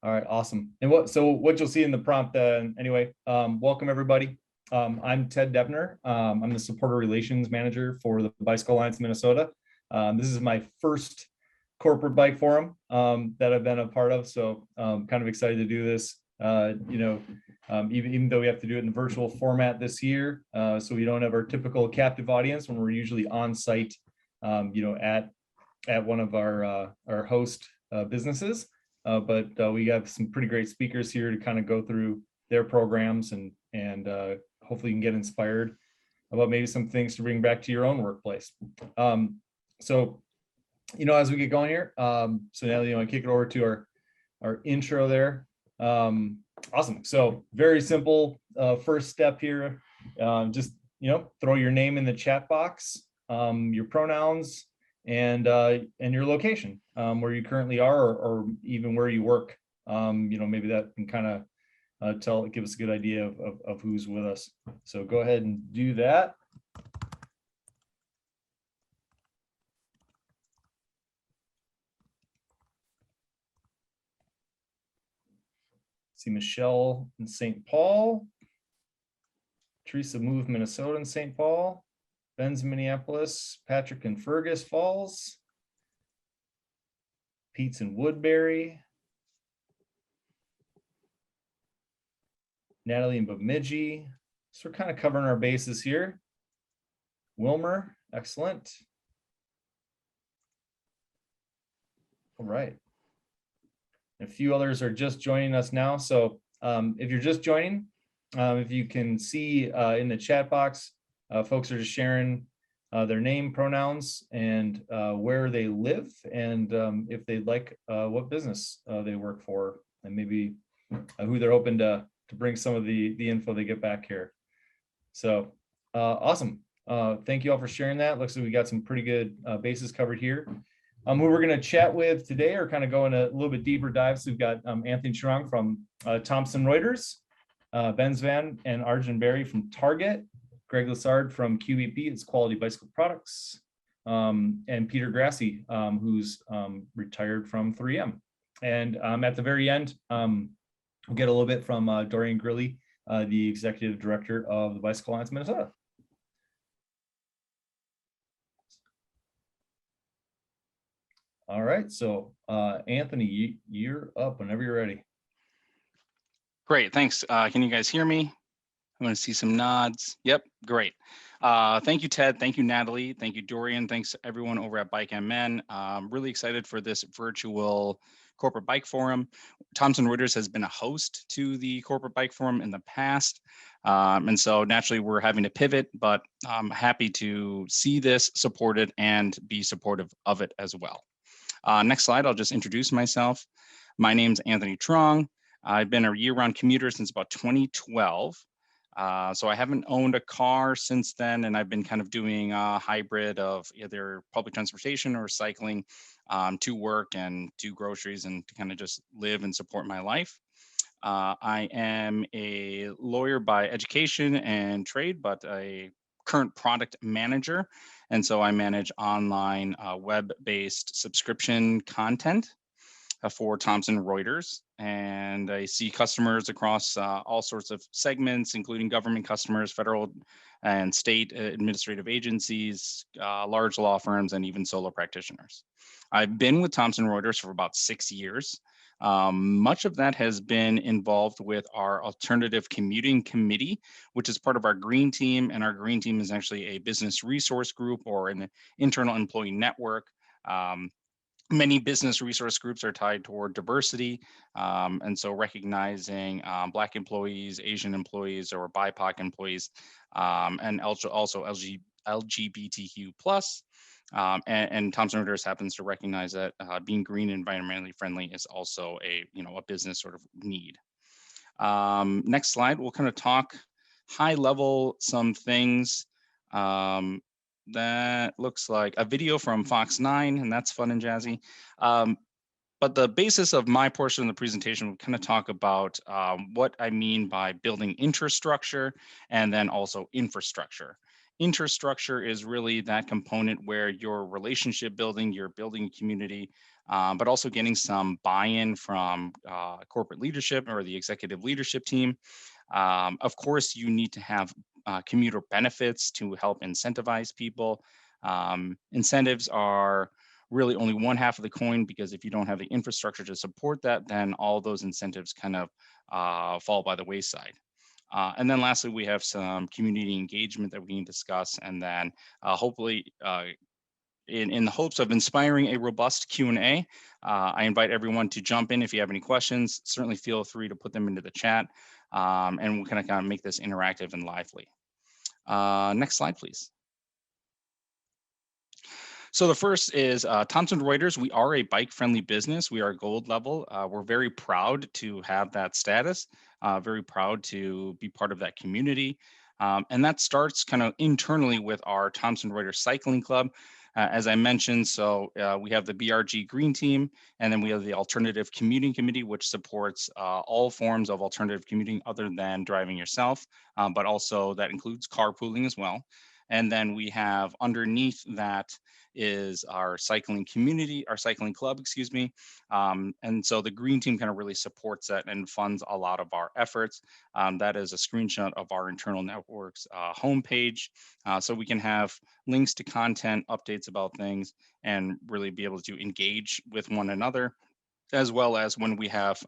All right, awesome. And what you'll see in the prompt anyway, welcome everybody. I'm Ted Debner. I'm the supporter relations manager for the Bicycle Alliance Minnesota. This is my first corporate bike forum that I've been a part of, so kind of excited to do this. Even though we have to do it in the virtual format this year, so we don't have our typical captive audience when we're usually on site, at one of our host businesses. But we have some pretty great speakers here to kind of go through their programs and hopefully you can get inspired about maybe some things to bring back to your own workplace. So as we get going here, so now I kick it over to our intro there. Awesome. So very simple first step here. Just throw your name in the chat box, your pronouns, and your location, where you currently are, or even where you work. Maybe that can kind of give us a good idea of who's with us. So go ahead and do that. See Michelle in St. Paul, Teresa moved Minnesota and St. Paul, Ben's Minneapolis, Patrick in Fergus Falls, Pete's in Woodbury, Natalie in Bemidji. So we're kind of covering our bases here. Wilmer, excellent. All right. A few others are just joining us now. So if you're just joining, if you can see in the chat box, folks are just sharing their name, pronouns, and where they live, and if they'd like what business they work for, and maybe who they're hoping to bring some of the info they get back here. So awesome. Thank you all for sharing that. Looks like we got some pretty good bases covered here. Who we're going to chat with today are kind of going a little bit deeper dives. So we've got Anthony Strong from Thomson Reuters, Ben Zvan and Arjun Berry from Target, Greg Lassard from QBP, it's Quality Bicycle Products, and Peter Grassi, who's retired from 3M. And at the very end, we'll get a little bit from Dorian Grilly, the Executive Director of the Bicycle Alliance Minnesota. All right, so Anthony, you're up whenever you're ready. Great, thanks. Can you guys hear me? I want to see some nods. Yep, great. Thank you, Ted. Thank you, Natalie. Thank you, Dorian. Thanks everyone over at Bike MN. Really excited for this virtual corporate bike forum. Thomson Reuters has been a host to the corporate bike forum in the past. And so naturally we're having to pivot, but I'm happy to see this supported and be supportive of it as well. Next slide, I'll just introduce myself. My name's Anthony Trong. I've been a year-round commuter since about 2012. So I haven't owned a car since then, and I've been kind of doing a hybrid of either public transportation or cycling to work and do groceries and to kind of just live and support my life. I am a lawyer by education and trade, but a current product manager. And so I manage online web-based subscription content for Thomson Reuters, and I see customers across all sorts of segments, including government customers, federal and state administrative agencies, large law firms, and even solo practitioners. I've been with Thomson Reuters for about 6 years. Much of that has been involved with our alternative commuting committee, which is part of our green team, and our green team is actually a business resource group or an internal employee network. Many business resource groups are tied toward diversity, and so recognizing Black employees, Asian employees, or BIPOC employees, and also LGBTQ plus. And Thomson Reuters happens to recognize that being green and environmentally friendly is also a business sort of need. Next slide, we'll kind of talk high level some things. That looks like a video from Fox 9, and that's fun and jazzy. But the basis of my portion of the presentation will kind of talk about what I mean by building infrastructure and then also infrastructure. Infrastructure is really that component where you're relationship building, you're building a community, but also getting some buy-in from corporate leadership or the executive leadership team. Of course, you need to have commuter benefits to help incentivize people. Incentives are really only one half of the coin, because if you don't have the infrastructure to support that, then all those incentives kind of fall by the wayside. And then lastly, we have some community engagement that we can discuss, and then hopefully in the hopes of inspiring a robust Q&A, I invite everyone to jump in if you have any questions. Certainly feel free to put them into the chat, and we'll kind of make this interactive and lively. Next slide, please. So the first is Thomson Reuters. We are a bike-friendly business. We are gold level. We're very proud to have that status, very proud to be part of that community. And that starts kind of internally with our Thomson Reuters Cycling Club. As I mentioned, so we have the BRG Green Team, and then we have the Alternative Commuting Committee, which supports all forms of alternative commuting other than driving yourself, but also that includes carpooling as well. And then we have underneath that is our cycling community, our cycling club, excuse me. And so the green team kind of really supports that and funds a lot of our efforts. That is a screenshot of our internal networks homepage. So we can have links to content, updates about things, and really be able to engage with one another, as well as when we have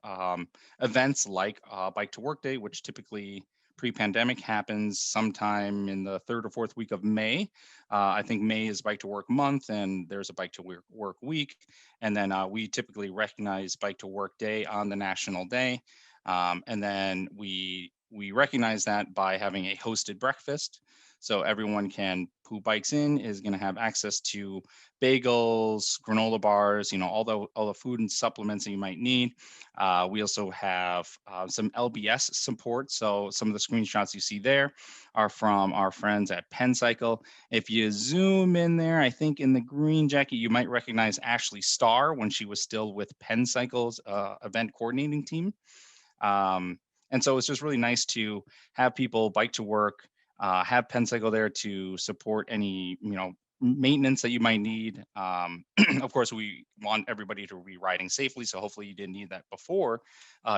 events like Bike to Work Day, which typically pre-pandemic happens sometime in the third or fourth week of May. I think May is Bike to Work month, and there's a Bike to Work week. And then we typically recognize Bike to Work Day on the national day. And then we recognize that by having a hosted breakfast. So everyone who bikes in is going to have access to bagels, granola bars, all the food and supplements that you might need. We also have some LBS support. So some of the screenshots you see there are from our friends at Pencycle. If you zoom in there, I think in the green jacket, you might recognize Ashley Starr when she was still with Pencycle's event coordinating team. And so it's just really nice to have people bike to work, have Pencycle there to support any, maintenance that you might need. Of course, we want everybody to be riding safely, so hopefully you didn't need that before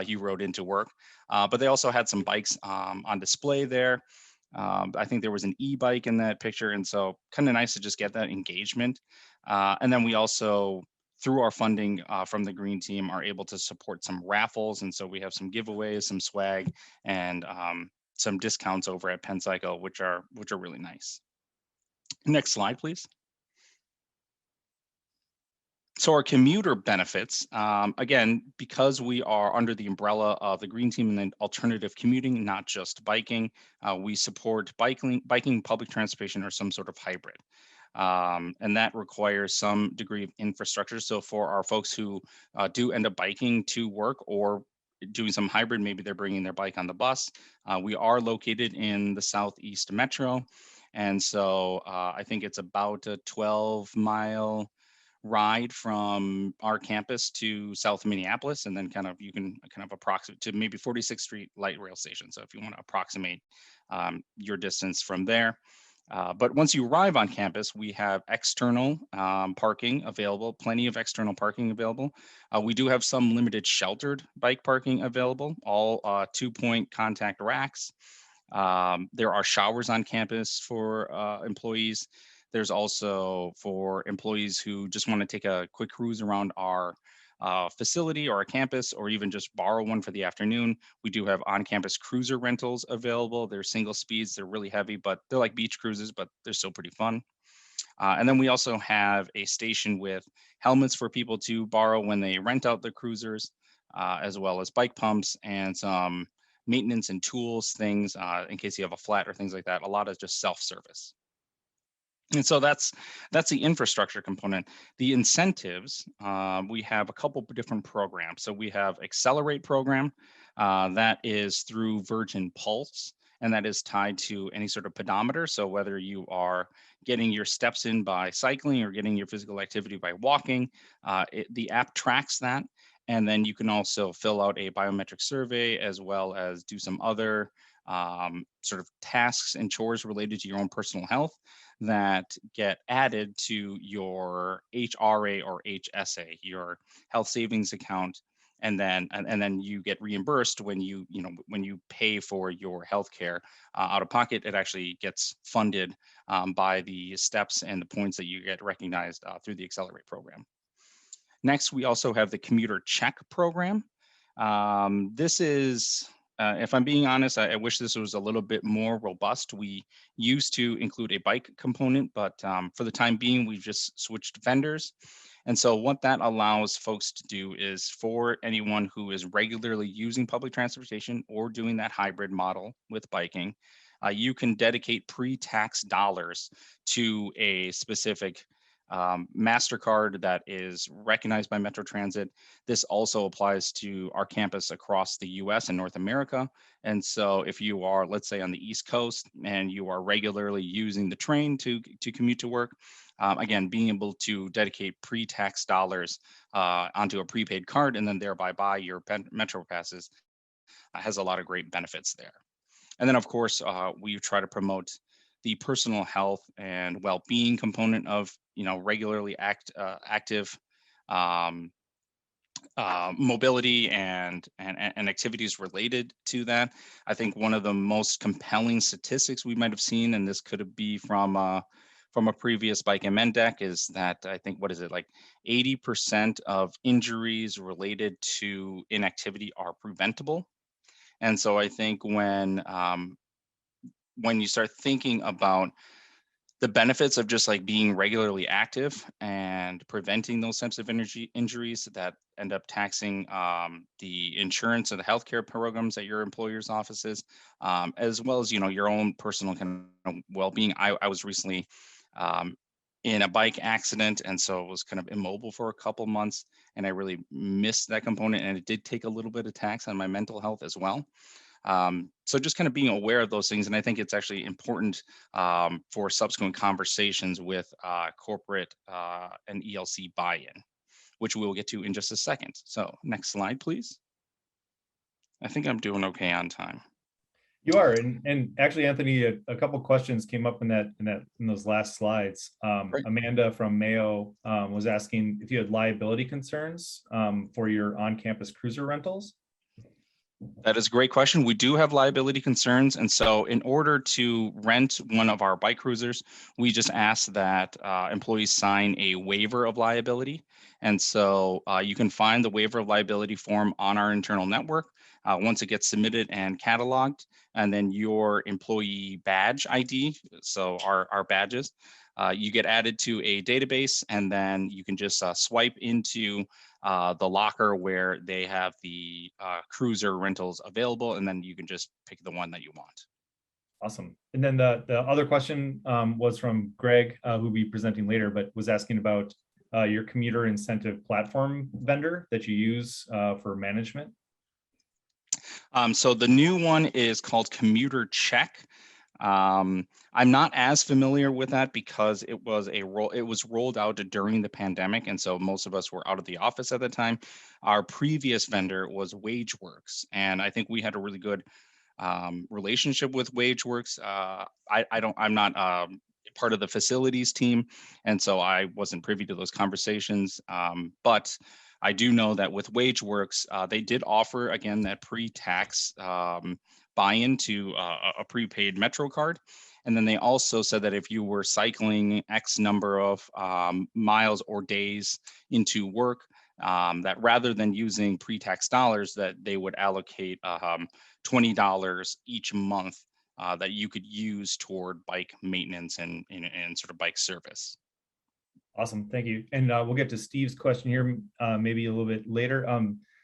you rode into work. But they also had some bikes on display there. I think there was an e-bike in that picture, and so kind of nice to just get that engagement. And then we also, through our funding from the Green Team, are able to support some raffles, and so we have some giveaways, some swag, and some discounts over at Pencycle, which are really nice. Next slide, please. So our commuter benefits, again, because we are under the umbrella of the Green Team and then alternative commuting, not just biking, we support biking, public transportation, or some sort of hybrid. And that requires some degree of infrastructure. So for our folks who do end up biking to work or doing some hybrid, maybe they're bringing their bike on the bus. We are located in the Southeast Metro. And so I think it's about a 12-mile ride from our campus to South Minneapolis, and then you can approximate to maybe 46th Street Light Rail Station. So if you want to approximate your distance from there. But once you arrive on campus, we have external parking available, plenty of external parking available. We do have some limited sheltered bike parking available, all 2-point contact racks. There are showers on campus for employees. There's also for employees who just want to take a quick cruise around our facility or our campus, or even just borrow one for the afternoon. We do have on-campus cruiser rentals available. They're single speeds, they're really heavy, but they're like beach cruises, but they're still pretty fun. And then we also have a station with helmets for people to borrow when they rent out the cruisers, as well as bike pumps and some maintenance and tools, things in case you have a flat or things like that. A lot of just self-service. And so that's the infrastructure component. The incentives, we have a couple different programs. So we have Accelerate program that is through Virgin Pulse, and that is tied to any sort of pedometer. So whether you are getting your steps in by cycling or getting your physical activity by walking, the app tracks that. And then you can also fill out a biometric survey, as well as do some other sort of tasks and chores related to your own personal health that get added to your HRA or HSA, your health savings account, and then you get reimbursed when when you pay for your health care out of pocket. It actually gets funded by the steps and the points that you get recognized through the Accelerate program. Next, we also have the commuter check program. This is, if I'm being honest, I wish this was a little bit more robust. We used to include a bike component, but for the time being, we've just switched vendors. And so what that allows folks to do is, for anyone who is regularly using public transportation or doing that hybrid model with biking, you can dedicate pre-tax dollars to a specific MasterCard that is recognized by Metro Transit. This also applies to our campus across the US and North America. And so if you are, let's say, on the East Coast and you are regularly using the train to commute to work, again, being able to dedicate pre-tax dollars onto a prepaid card and then thereby buy your Metro passes has a lot of great benefits there. And then, of course, we try to promote the personal health and well-being component of regularly active um, mobility and activities related to that. I think one of the most compelling statistics we might have seen, and this could be from a previous Bike MN deck, is that I think, what is it, like 80% of injuries related to inactivity are preventable. And so I think when you start thinking about the benefits of just like being regularly active and preventing those types of injuries that end up taxing the insurance and the healthcare programs at your employer's offices, as well as your own personal kind of well-being. I was recently in a bike accident, and so was kind of immobile for a couple months, and I really missed that component, and it did take a little bit of tax on my mental health as well. So just kind of being aware of those things. And I think it's actually important for subsequent conversations with corporate and ELC buy-in, which we'll get to in just a second. So next slide, please. I think I'm doing okay on time. You are, and actually, Anthony, a couple questions came up in those last slides. Amanda from Mayo was asking if you had liability concerns for your on-campus cruiser rentals. That is a great question. We do have liability concerns. And so in order to rent one of our bike cruisers, we just ask that employees sign a waiver of liability. And so you can find the waiver of liability form on our internal network once it gets submitted and cataloged. And then your employee badge ID, so our badges, you get added to a database, and then you can just swipe into the locker where they have the cruiser rentals available, and then you can just pick the one that you want. Awesome. And then the other question was from Greg, who'll be presenting later, but was asking about your commuter incentive platform vendor that you use for management. So the new one is called Commuter Check. I'm not as familiar with that because it was rolled out during the pandemic, and so most of us were out of the office at the time. Our previous vendor was WageWorks, and I think we had a really good relationship with WageWorks. I'm not part of the facilities team, and so I wasn't privy to those conversations. But I do know that with WageWorks, they did offer, again, that pre-tax buy-in to a prepaid Metro card. And then they also said that if you were cycling X number of miles or days into work, that rather than using pre-tax dollars, that they would allocate $20 each month that you could use toward bike maintenance and sort of bike service. Awesome, thank you. And we'll get to Steve's question here maybe a little bit later.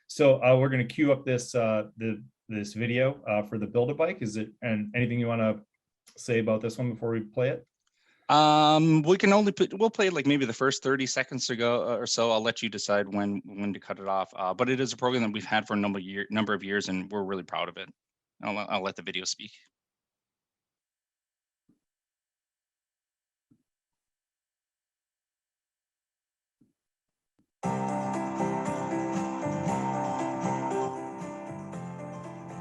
So we're going to queue up this this video for the Build a Bike. Is it, and anything you want to say about this one before we play it? We'll play like maybe the first 30 seconds to go or so. I'll let you decide when to cut it off. But it is a program that we've had for a number of years, and we're really proud of it. I'll let the video speak.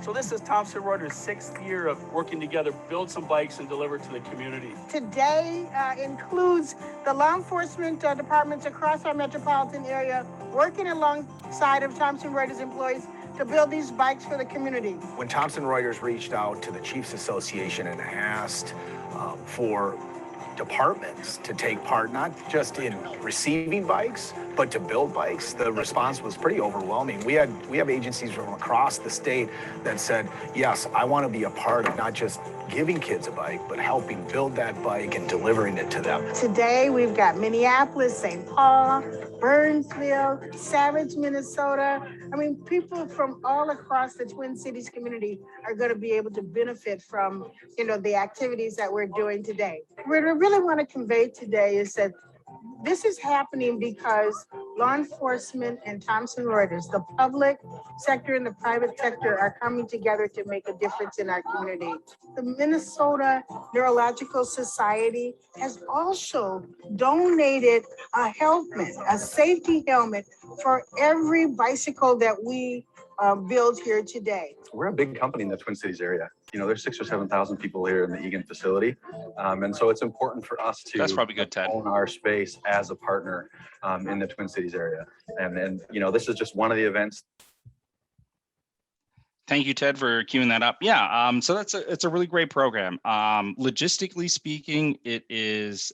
So this is Thomson Reuters' 6th year of working together, build some bikes and deliver to the community. Today includes the law enforcement departments across our metropolitan area working alongside of Thomson Reuters employees to build these bikes for the community. When Thomson Reuters reached out to the Chiefs Association and asked for departments to take part, not just in receiving bikes, but to build bikes, the response was pretty overwhelming. We have agencies from across the state that said, yes, I want to be a part of not just giving kids a bike, but helping build that bike and delivering it to them. Today, we've got Minneapolis, St. Paul, Burnsville, Savage, Minnesota. I mean, people from all across the Twin Cities community are going to be able to benefit from, the activities that we're doing today. What I really want to convey today is that this is happening because law enforcement and Thomson Reuters, the public sector and the private sector, are coming together to make a difference in our community. The Minnesota Neurological Society has also donated a helmet, a safety helmet, for every bicycle that we build here today. We're a big company in the Twin Cities area. There's 6,000 or 7,000 people here in the Eagan facility. And so it's important for us to That's probably good, Ted. own our space as a partner in the Twin Cities area. And this is just one of the events. Thank you, Ted, for queuing that up. Yeah, so it's a really great program. Logistically speaking, it is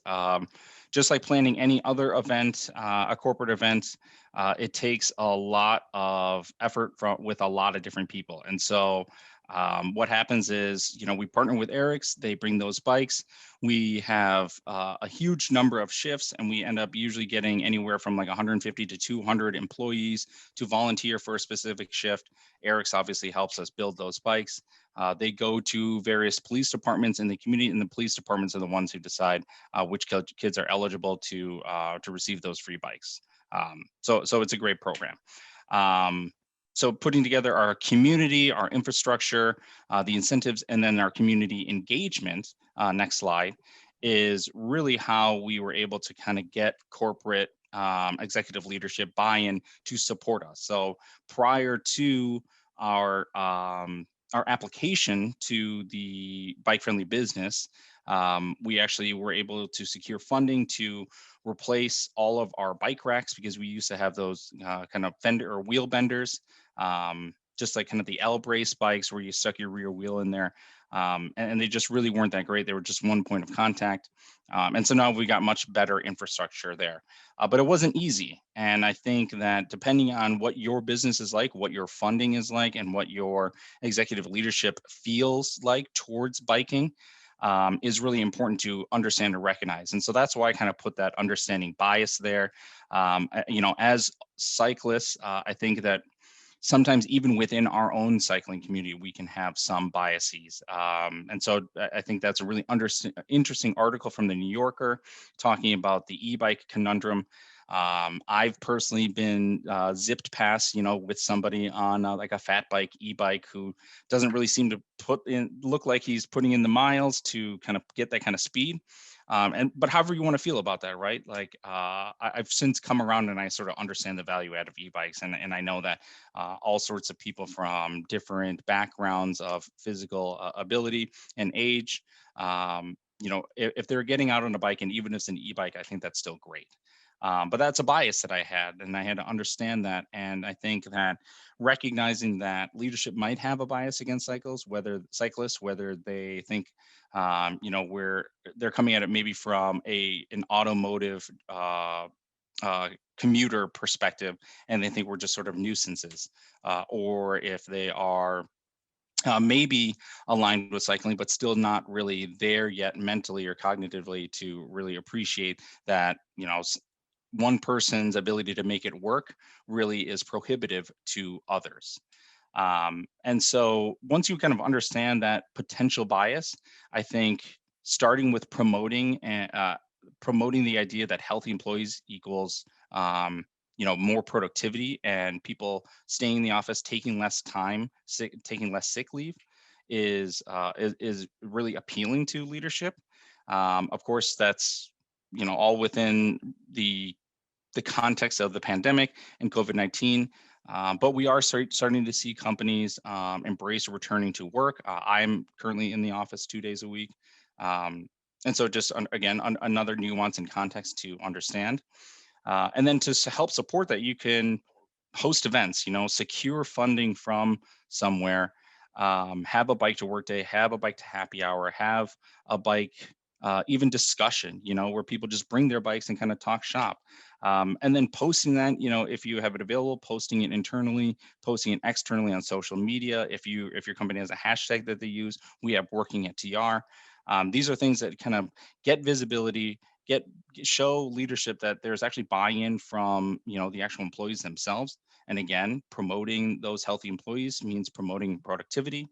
just like planning any other event, a corporate event. It takes a lot of effort with a lot of different people. And so what happens is, we partner with Eric's, they bring those bikes. We have a huge number of shifts, and we end up usually getting anywhere from like 150 to 200 employees to volunteer for a specific shift. Eric's obviously helps us build those bikes. They go to various police departments in the community, and the police departments are the ones who decide which kids are eligible to receive those free bikes. So it's a great program. So putting together our community, our infrastructure, the incentives, and then our community engagement, next slide, is really how we were able to kind of get corporate executive leadership buy-in to support us. So prior to our application to the bike-friendly business, we actually were able to secure funding to replace all of our bike racks, because we used to have those kind of fender or wheel benders, just like kind of the L-brace bikes where you stuck your rear wheel in there. And they just really weren't that great. They were just one point of contact. And so now we got much better infrastructure there. But it wasn't easy. And I think that depending on what your business is like, what your funding is like, and what your executive leadership feels like towards biking, is really important to understand and recognize. And so that's why I kind of put that understanding bias there. As cyclists, I think that sometimes even within our own cycling community, we can have some biases. And so I think that's a really interesting article from the New Yorker talking about the e-bike conundrum. I've personally been zipped past, with somebody on like a fat bike, e-bike, who doesn't really seem to look like he's putting in the miles to kind of get that kind of speed. But however you want to feel about that, right? Like I've since come around and I sort of understand the value add of e-bikes, and I know that all sorts of people from different backgrounds of physical ability and age, if they're getting out on a bike, and even if it's an e-bike, I think that's still great. But that's a bias that I had, and I had to understand that. And I think that recognizing that leadership might have a bias against cyclists, whether they think, where they're coming at it maybe from an automotive commuter perspective, and they think we're just sort of nuisances, or if they are maybe aligned with cycling, but still not really there yet mentally or cognitively to really appreciate that, one person's ability to make it work really is prohibitive to others. And so once you kind of understand that potential bias, I think starting with promoting the idea that healthy employees equals more productivity, and people staying in the office, taking less time, taking less sick leave, is really appealing to leadership. Of course, that's all within the context of the pandemic and COVID-19. But we are starting to see companies embrace returning to work. I'm currently in the office 2 days a week. And so just again, another nuance and context to understand. And then to help support that, you can host events, secure funding from somewhere, have a bike to work day, have a bike to happy hour, have a bike, even discussion, where people just bring their bikes and kind of talk shop. And then posting that, if you have it available, posting it internally, posting it externally on social media. If your company has a hashtag that they use, we have working at TR. These are things that kind of get visibility, show leadership that there's actually buy-in from the actual employees themselves. And again, promoting those healthy employees means promoting productivity.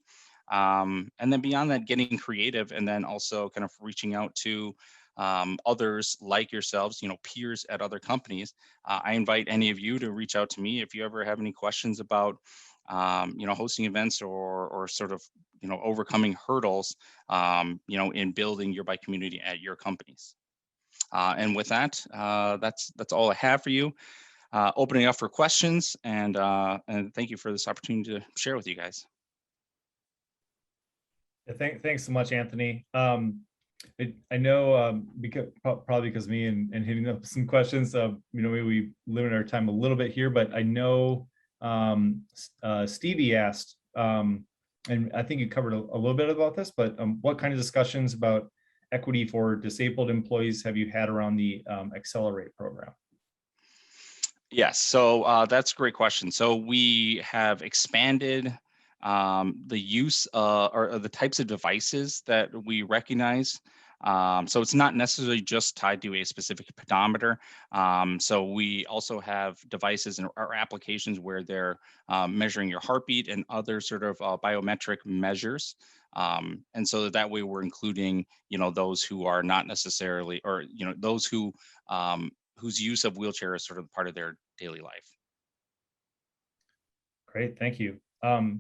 And then beyond that, getting creative, and then also kind of reaching out to others like yourselves, peers at other companies. I invite any of you to reach out to me if you ever have any questions about hosting events or sort of overcoming hurdles in building your bike community at your companies. And with that, that's all I have for you. Opening up for questions, and thank you for this opportunity to share with you guys. Yeah, thanks so much, Anthony. I know because probably because me and hitting up some questions, maybe we limit our time a little bit here, but I know Stevie asked, and I think you covered a little bit about this, but what kind of discussions about equity for disabled employees have you had around the Accelerate program? Yes, so that's a great question. So we have expanded the use or the types of devices that we recognize. So it's not necessarily just tied to a specific pedometer. So we also have devices or applications where they're measuring your heartbeat and other sort of biometric measures. And so that way we're including, those who are not necessarily, or, those who whose use of wheelchair is sort of part of their daily life. Great, thank you.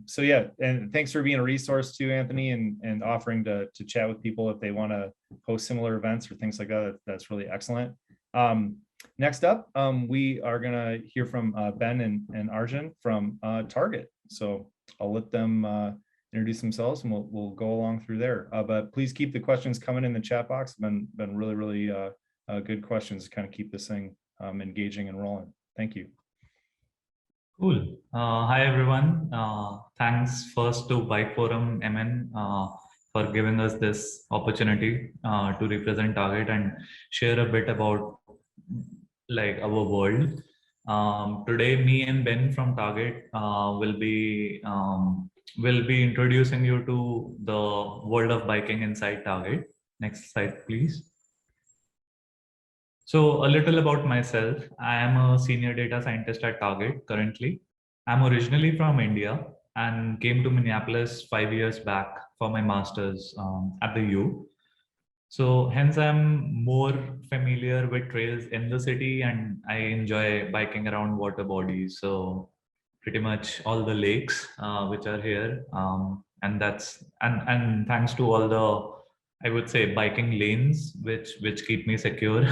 So yeah, and thanks for being a resource too, Anthony, and offering to chat with people if they want to host similar events or things like that. That's really excellent. Next up, we are gonna hear from Ben and Arjun from Target. So I'll let them introduce themselves, and we'll go along through there. But please keep the questions coming in the chat box. Been really good questions to kind of keep this thing engaging and rolling. Thank you. Cool. Hi, everyone. Thanks first to Bike Forum MN for giving us this opportunity to represent Target and share a bit about our world. Today, me and Ben from Target will be introducing you to the world of biking inside Target. Next slide, please. So a little about myself. I am a senior data scientist at Target currently. I'm originally from India and came to Minneapolis 5 years back for my master's at the U. So hence I'm more familiar with trails in the city, and I enjoy biking around water bodies. So pretty much all the lakes which are here, and thanks to all the, I would say, biking lanes which keep me secure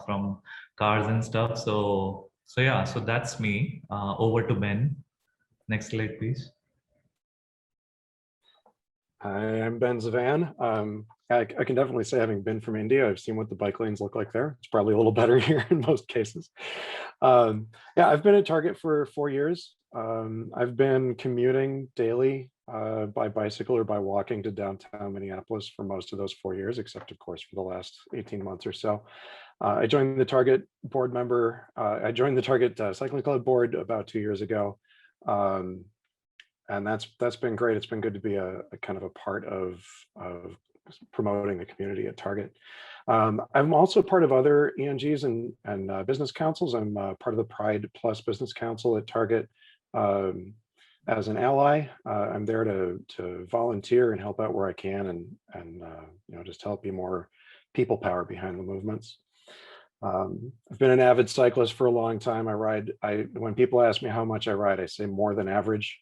from cars and stuff. So yeah, so that's me. Over to Ben. Next slide, please. Hi, I'm Ben Zavan. I can definitely say, having been from India, I've seen what the bike lanes look like there. It's probably a little better here in most cases. Yeah, I've been at Target for 4 years. I've been commuting daily by bicycle or by walking to downtown Minneapolis for most of those 4 years, except of course for the last 18 months or so. I joined the Target board member. I joined the Target Cycling Club board about 2 years ago. And that's been great. It's been good to be a kind of a part of promoting the community at Target. I'm also part of other ENGs and business councils. I'm part of the Pride Plus Business Council at Target as an ally. I'm there to volunteer and help out where I can, and just help be more people power behind the movements. I've been an avid cyclist for a long time. When people ask me how much I ride, I say more than average,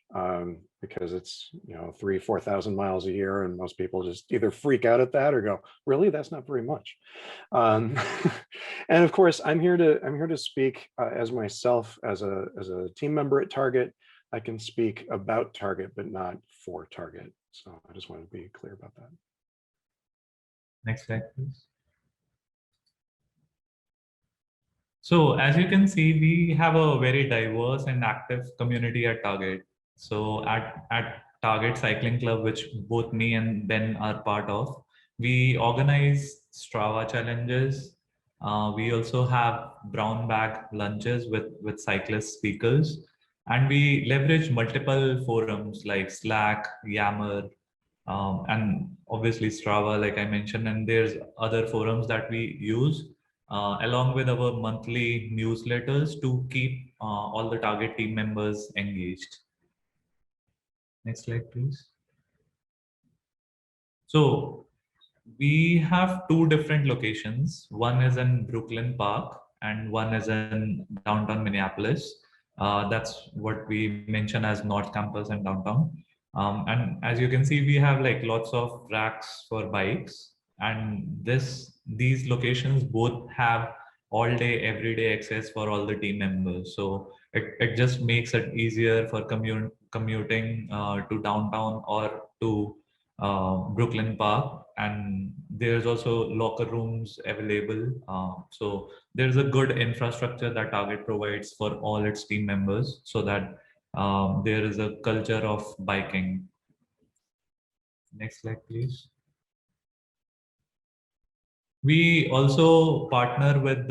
because it's, 3,000-4,000 miles a year. And most people just either freak out at that or go, really, that's not very much. And of course, I'm here to speak as myself, as a team member at Target. I can speak about Target, but not for Target. So I just want to be clear about that. Next slide, please. So as you can see, we have a very diverse and active community at Target. So at Target Cycling Club, which both me and Ben are part of, we organize Strava challenges. We also have brown bag lunches with cyclist speakers. And we leverage multiple forums like Slack, Yammer, and obviously Strava, like I mentioned, and there's other forums that we use. Along with our monthly newsletters to keep all the Target team members engaged. Next slide, please. So we have two different locations. One is in Brooklyn Park and one is in downtown Minneapolis. That's what we mention as North Campus and downtown. And as you can see, we have like lots of racks for bikes, and these locations both have all day, everyday access for all the team members. So it just makes it easier for commuting to downtown or to Brooklyn Park, and there's also locker rooms available. So there's a good infrastructure that Target provides for all its team members, so that there is a culture of biking. Next slide, please. We also partner with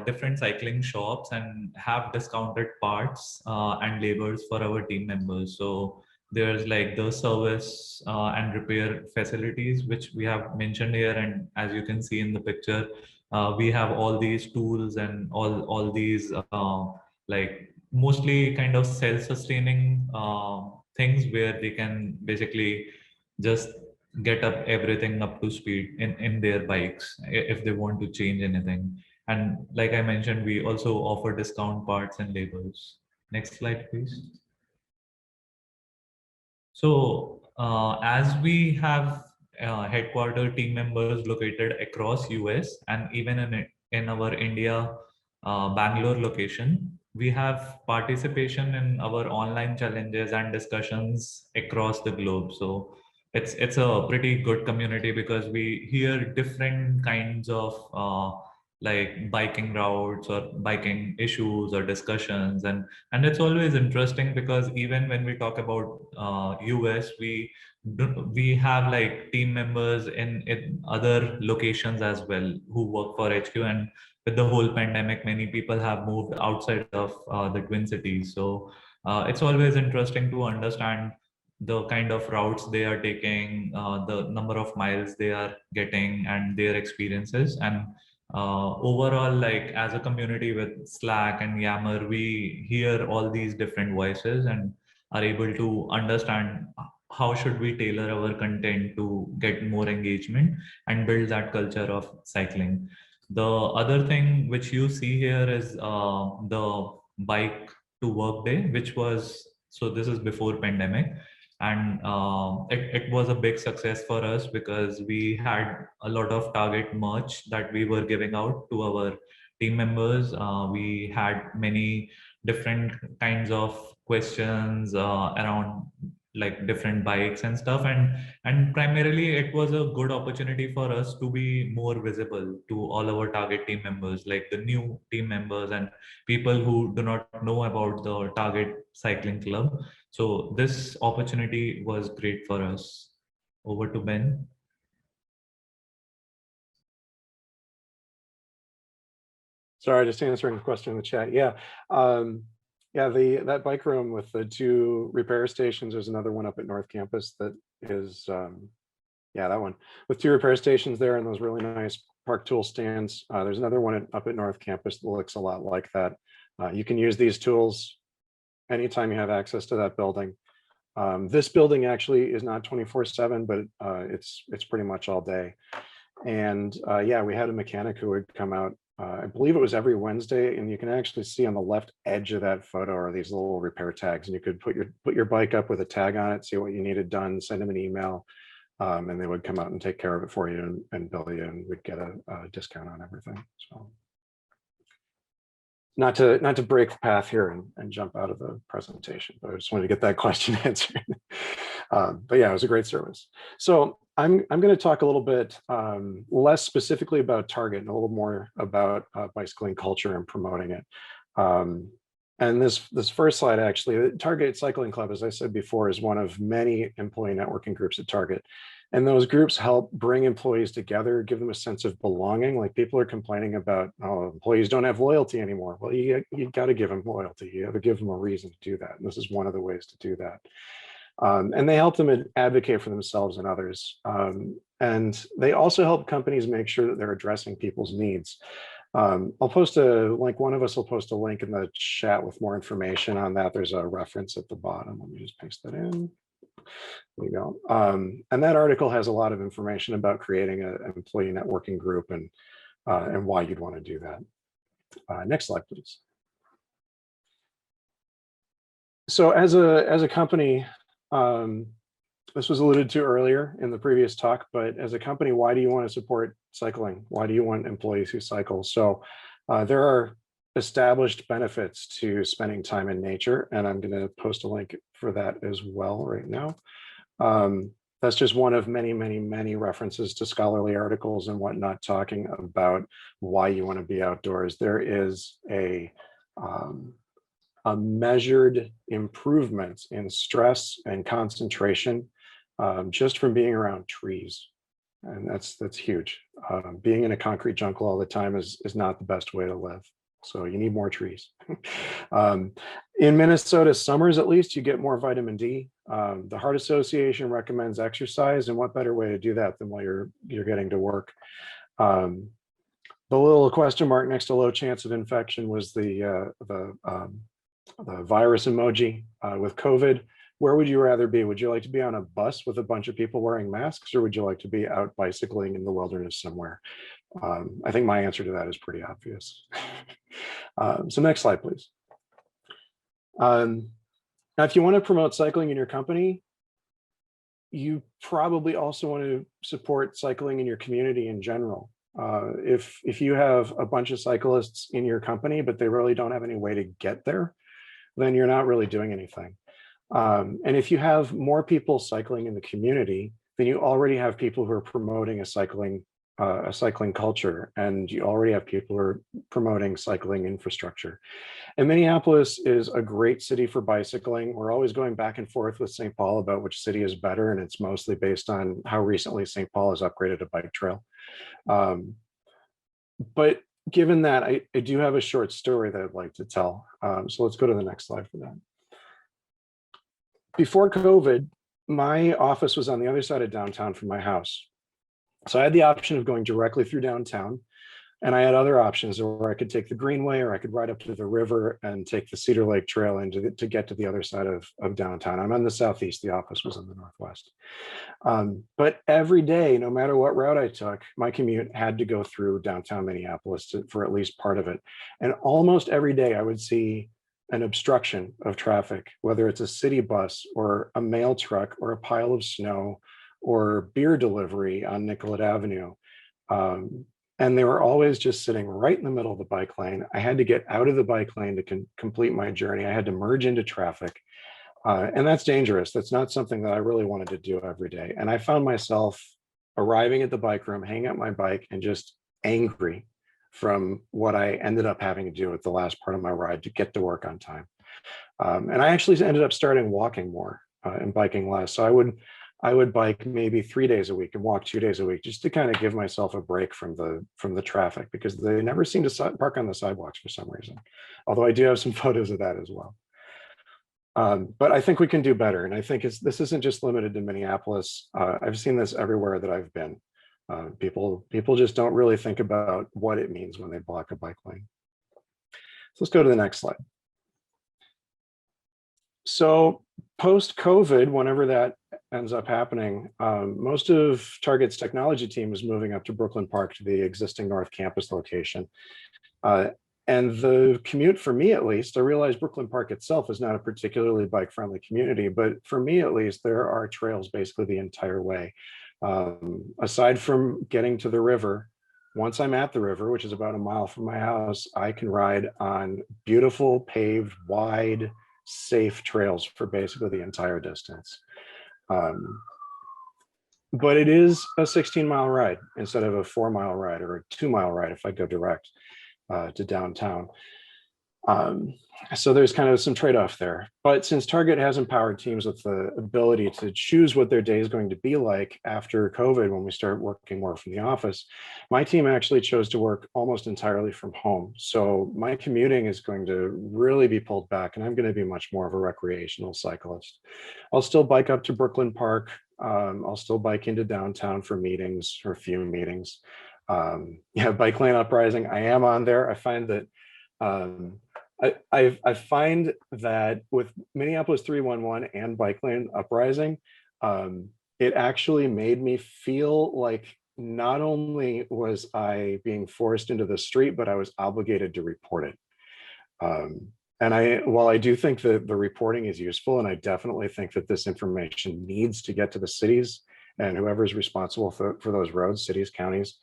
different cycling shops and have discounted parts and labors for our team members. So there's like the service and repair facilities, which we have mentioned here. And as you can see in the picture, we have all these tools and all these like mostly kind of self-sustaining things where they can basically just get everything up to speed in their bikes if they want to change anything. And like I mentioned, we also offer discount parts and labels. Next slide, please. So as we have headquarter team members located across US and even in our India Bangalore location, we have participation in our online challenges and discussions across the globe. So it's a pretty good community because we hear different kinds of like biking routes or biking issues or discussions, and it's always interesting because even when we talk about US, we have like team members in other locations as well who work for HQ, and with the whole pandemic, many people have moved outside of the Twin Cities. So it's always interesting to understand the kind of routes they are taking, the number of miles they are getting, and their experiences. And overall, like as a community with Slack and Yammer, we hear all these different voices and are able to understand how should we tailor our content to get more engagement and build that culture of cycling. The other thing which you see here is the bike to work day, which was, so this is before pandemic. And it was a big success for us because we had a lot of Target merch that we were giving out to our team members. We had many different kinds of questions around like different bikes and stuff, and primarily it was a good opportunity for us to be more visible to all our Target team members, like the new team members and people who do not know about the Target Cycling Club. So this opportunity was great for us. Over to Ben. Sorry, just answering a question in the chat. Yeah, yeah, that bike room with the 2 repair stations. There's another one up at North Campus that is, yeah, that one with 2 repair stations there and those really nice park tool stands. There's another one up at North Campus that looks a lot like that. You can use these tools anytime you have access to that building. This building actually is not 24/7, but it's pretty much all day. And yeah, we had a mechanic who would come out I believe it was every Wednesday, and you can actually see on the left edge of that photo are these little repair tags, and you could put your bike up with a tag on it, see what you needed done, send them an email, and they would come out and take care of it for you and bill you, and we'd get a discount on everything. So not to break the path here and jump out of the presentation, but I just wanted to get that question answered. But yeah, it was a great service. So I'm going to talk a little bit less specifically about Target and a little more about bicycling culture and promoting it. And this first slide, actually, the Target Cycling Club, as I said before, is one of many employee networking groups at Target. And those groups help bring employees together, give them a sense of belonging. Like, people are complaining about, oh, employees don't have loyalty anymore. Well, you got to give them loyalty. You have to give them a reason to do that. And this is one of the ways to do that. And they help them advocate for themselves and others. And they also help companies make sure that they're addressing people's needs. I'll post a link. One of us will post a link in the chat with more information on that. There's a reference at the bottom. Let me just paste that in. There you go. And that article has a lot of information about creating an employee networking group and why you'd want to do that. Next slide, please. So as a company, this was alluded to earlier in the previous talk, but as a company, why do you want to support cycling? Why do you want employees who cycle? So there are established benefits to spending time in nature, and I'm going to post a link for that as well right now. That's just one of many, many, many references to scholarly articles and whatnot talking about why you want to be outdoors. There is a measured improvement in stress and concentration just from being around trees. And that's huge. Being in a concrete jungle all the time is not the best way to live. So you need more trees. In Minnesota summers, at least, you get more vitamin D. The Heart Association recommends exercise, and what better way to do that than while you're getting to work? The little question mark next to low chance of infection was the virus emoji with COVID. Where would you rather be? Would you like to be on a bus with a bunch of people wearing masks, or would you like to be out bicycling in the wilderness somewhere? I think my answer to that is pretty obvious. So next slide, please. Now, if you want to promote cycling in your company, you probably also want to support cycling in your community in general. If you have a bunch of cyclists in your company, but they really don't have any way to get there, then you're not really doing anything. And if you have more people cycling in the community, then you already have people who are promoting a cycling culture, and you already have people who are promoting cycling infrastructure. And Minneapolis is a great city for bicycling. We're always going back and forth with St. Paul about which city is better, and it's mostly based on how recently St. Paul has upgraded a bike trail. But given that, I do have a short story that I'd like to tell. So let's go to the next slide for that. Before COVID, my office was on the other side of downtown from my house. So I had the option of going directly through downtown, and I had other options where I could take the Greenway, or I could ride up to the river and take the Cedar Lake Trail to get to the other side of downtown. I'm on the southeast, the office was in the northwest. But every day, no matter what route I took, my commute had to go through downtown Minneapolis for at least part of it. And almost every day I would see an obstruction of traffic, whether it's a city bus or a mail truck or a pile of snow or beer delivery on Nicollet Avenue. And they were always just sitting right in the middle of the bike lane. I had to get out of the bike lane to complete my journey. I had to merge into traffic. And that's dangerous. That's not something that I really wanted to do every day. And I found myself arriving at the bike room, hanging up my bike, and just angry from what I ended up having to do with the last part of my ride to get to work on time. And I actually ended up starting walking more and biking less. So I would bike maybe 3 days a week and walk 2 days a week, just to kind of give myself a break from the traffic, because they never seem to park on the sidewalks for some reason. Although I do have some photos of that as well. But I think we can do better. And I think this isn't just limited to Minneapolis. I've seen this everywhere that I've been. People just don't really think about what it means when they block a bike lane. So let's go to the next slide. So post-COVID, whenever that ends up happening, most of Target's technology team is moving up to Brooklyn Park to the existing North Campus location. And the commute, for me at least, I realize Brooklyn Park itself is not a particularly bike-friendly community, but for me at least, there are trails basically the entire way. Aside from getting to the river, once I'm at the river, which is about a mile from my house, I can ride on beautiful, paved, wide, safe trails for basically the entire distance. But it is a 16-mile ride instead of a 4-mile ride or a 2-mile ride if I go direct to downtown. So there's kind of some trade-off there. But since Target has empowered teams with the ability to choose what their day is going to be like after COVID, when we start working more from the office, my team actually chose to work almost entirely from home. So my commuting is going to really be pulled back, and I'm going to be much more of a recreational cyclist. I'll still bike up to Brooklyn Park. I'll still bike into downtown for meetings or a few meetings. Yeah, bike lane uprising. I am on there. I find that I find that with Minneapolis 311 and bike lane uprising, it actually made me feel like not only was I being forced into the street, but I was obligated to report it. And while I do think that the reporting is useful, and I definitely think that this information needs to get to the cities and whoever's responsible for those roads, cities, counties,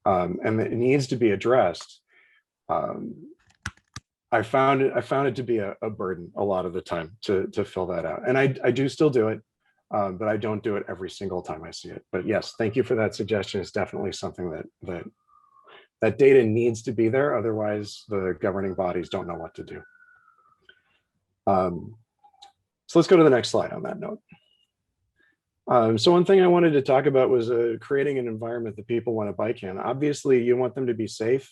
and it needs to be addressed. I found it to be a burden a lot of the time to fill that out. And I do still do it, but I don't do it every single time I see it. But yes, thank you for that suggestion. It's definitely something that data needs to be there. Otherwise, the governing bodies don't know what to do. So let's go to the next slide on that note. So one thing I wanted to talk about was creating an environment that people want to bike in. Obviously, you want them to be safe.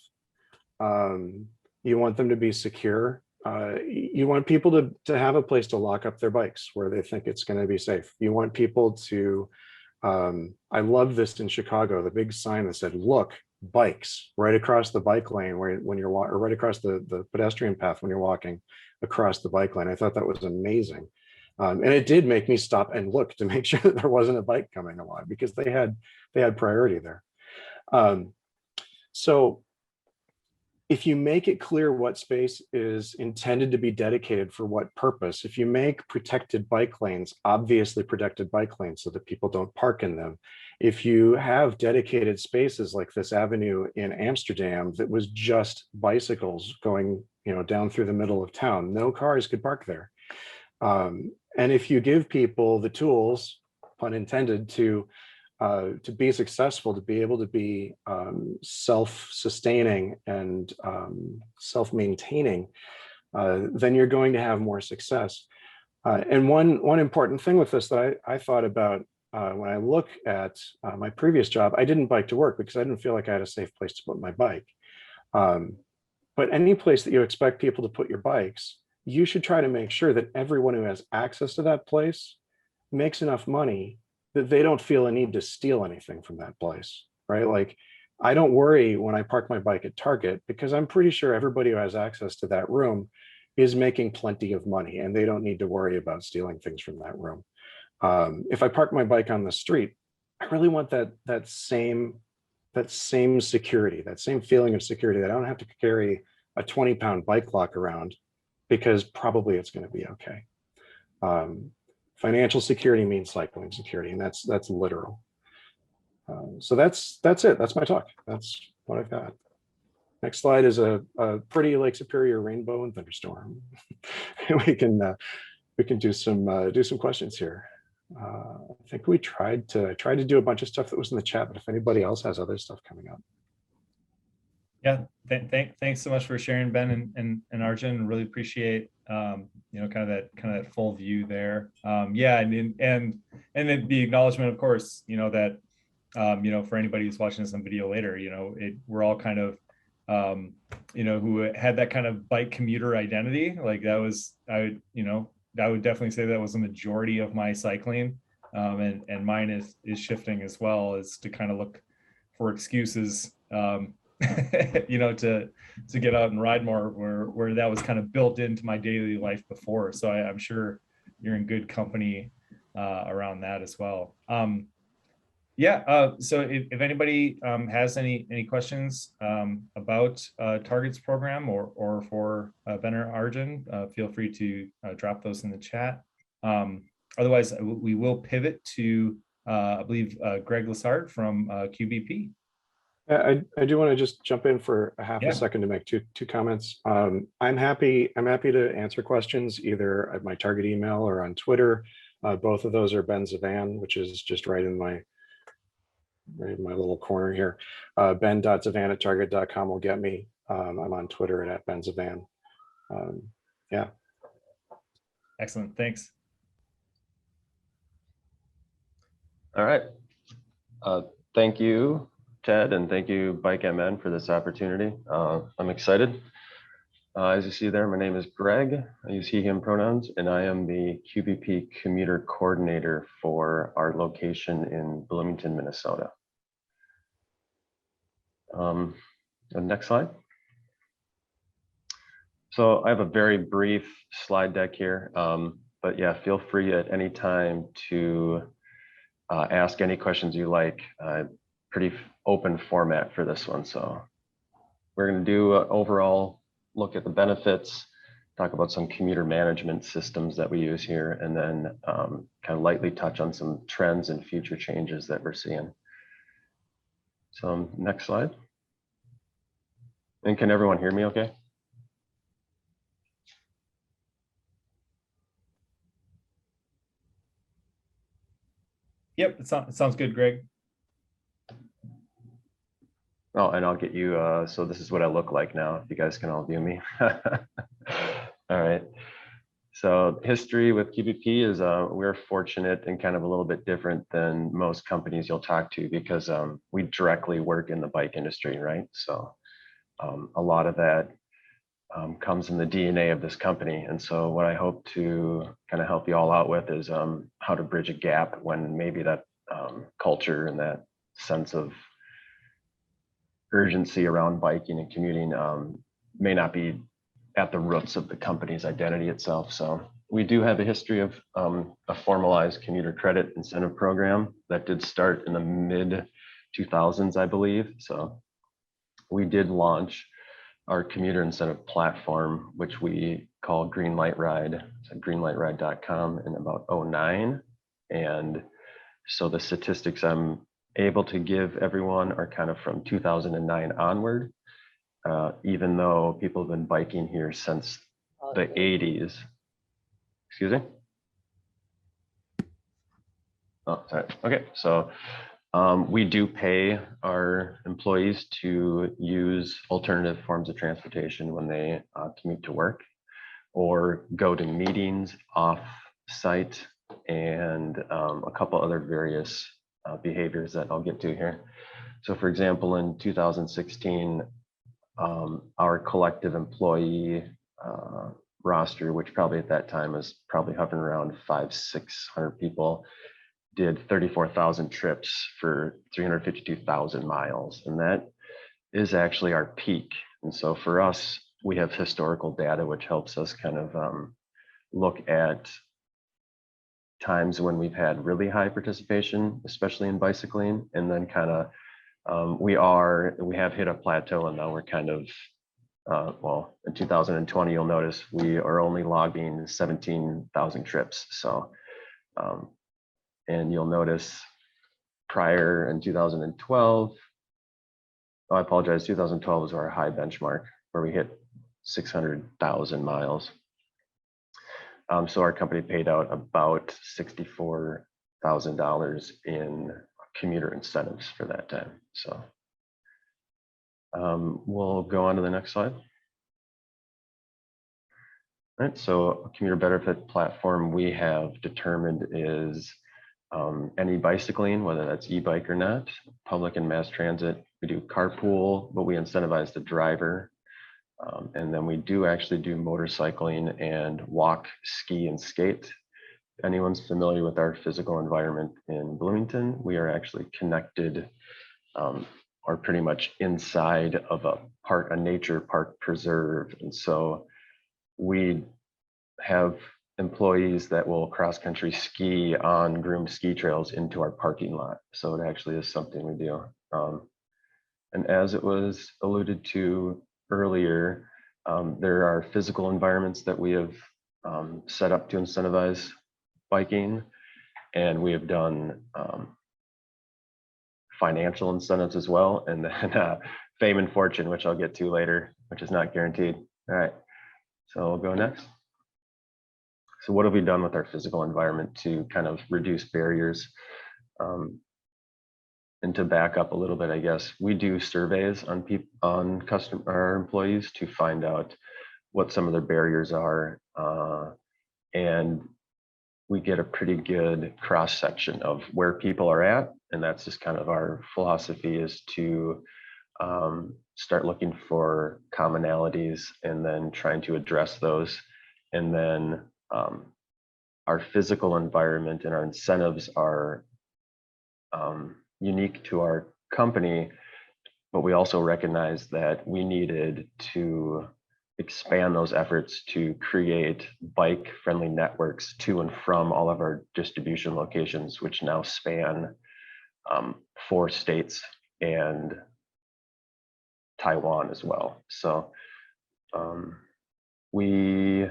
You want them to be secure. You want people to have a place to lock up their bikes where they think it's going to be safe. You want people to, I love this in Chicago, the big sign that said, look, bikes, right across the bike lane when you're walking, or right across the pedestrian path when you're walking across the bike lane. I thought that was amazing. And it did make me stop and look to make sure that there wasn't a bike coming along, because they had priority there. So if you make it clear what space is intended to be dedicated for what purpose, if you make protected bike lanes, obviously protected bike lanes so that people don't park in them, if you have dedicated spaces like this avenue in Amsterdam that was just bicycles going, down through the middle of town, no cars could park there. And if you give people the tools, pun intended, to be successful, to be able to be self-sustaining and self-maintaining, then you're going to have more success. And one important thing with this that I thought about when I look at my previous job, I didn't bike to work because I didn't feel like I had a safe place to put my bike. But any place that you expect people to put your bikes, you should try to make sure that everyone who has access to that place makes enough money that they don't feel a need to steal anything from that place, right? Like, I don't worry when I park my bike at Target because I'm pretty sure everybody who has access to that room is making plenty of money and they don't need to worry about stealing things from that room. If I park my bike on the street, I really want that same security, that same feeling of security, that I don't have to carry a 20-pound bike lock around because probably it's going to be okay. Financial security means cycling security, and that's literal. So that's it. That's my talk. That's what I've got. Next slide is a pretty Lake Superior rainbow and thunderstorm. we can do some questions here. I think we tried to do a bunch of stuff that was in the chat, but if anybody else has other stuff coming up. Yeah, thanks so much for sharing, Ben and Arjun. Really appreciate kind of that full view there. Yeah, and then the acknowledgement, of course, that for anybody who's watching this on video later, we're all kind of who had that kind of bike commuter identity. Like that was, I would definitely say that was a majority of my cycling, and mine is shifting as well, as to kind of look for excuses. To get out and ride more, where that was kind of built into my daily life before. So I'm sure you're in good company around that as well. So if anybody has any questions about Target's program or for Ben or Arjun, feel free to drop those in the chat. Otherwise, we will pivot to, I believe, Greg Lassard from QBP. I do want to just jump in for a half Yeah. a second to make two comments. I'm happy to answer questions either at my Target email or on Twitter. Both of those are Ben Zavan, which is just right in my little corner here. Ben.zavan@target.com will get me. I'm on Twitter at Ben Zavan. Yeah. Excellent. Thanks. All right. Thank you, Ted, and thank you, Bike MN, for this opportunity. I'm excited. As you see there, my name is Greg. I use he, him pronouns, and I am the QBP commuter coordinator for our location in Bloomington, Minnesota. The next slide. So I have a very brief slide deck here, but yeah, feel free at any time to ask any questions you like. Pretty open format for this one. So we're going to do an overall look at the benefits, talk about some commuter management systems that we use here, and then kind of lightly touch on some trends and future changes that we're seeing. So next slide. And can everyone hear me okay? Yep, it sounds good, Greg. Oh, and I'll get you, so this is what I look like now, if you guys can all view me. All right. So history with QBP is we're fortunate and kind of a little bit different than most companies you'll talk to because we directly work in the bike industry, right? So a lot of that comes in the DNA of this company. And so what I hope to kind of help you all out with is how to bridge a gap when maybe that culture and that sense of urgency around biking and commuting may not be at the roots of the company's identity itself. So we do have a history of a formalized commuter credit incentive program that did start in the mid 2000s, I believe. So we did launch our commuter incentive platform, which we call Green Light Ride. It's at greenlightride.com in about 2009. And so the statistics I'm able to give everyone are kind of from 2009 onward, even though people have been biking here since the 80s. Excuse me? Oh, sorry. Okay, so we do pay our employees to use alternative forms of transportation when they commute to work or go to meetings off site and a couple other various behaviors that I'll get to here. So for example, in 2016, our collective employee roster, which probably at that time was probably hovering around 500-600 people, did 34,000 trips for 352,000 miles. And that is actually our peak. And so for us, we have historical data, which helps us kind of look at times when we've had really high participation, especially in bicycling, and then kind of we have hit a plateau, and now we're kind of well, in 2020, you'll notice we are only logging 17,000 trips. So and you'll notice prior in 2012, I apologize, 2012 was our high benchmark where we hit 600,000 miles. So our company paid out about $64,000 in commuter incentives for that time. So we'll go on to the next slide. All right, so a commuter benefit platform we have determined is any bicycling, whether that's e-bike or not, public and mass transit. We do carpool, but we incentivize the driver. And then we do actually do motorcycling and walk, ski, and skate. If anyone's familiar with our physical environment in Bloomington, we are actually connected or pretty much inside of a nature park preserve. And so we have employees that will cross-country ski on groomed ski trails into our parking lot. So it actually is something we do. And as it was alluded to earlier, there are physical environments that we have set up to incentivize biking, and we have done financial incentives as well, and then fame and fortune, which I'll get to later, which is not guaranteed. All right, so we'll go next. So what have we done with our physical environment to kind of reduce barriers? And to back up a little bit, I guess, we do surveys on our employees to find out what some of their barriers are. And we get a pretty good cross section of where people are at. And that's just kind of our philosophy, is to start looking for commonalities and then trying to address those. And then our physical environment and our incentives are unique to our company, but we also recognize that we needed to expand those efforts to create bike-friendly networks to and from all of our distribution locations, which now span 4 states and Taiwan as well. So we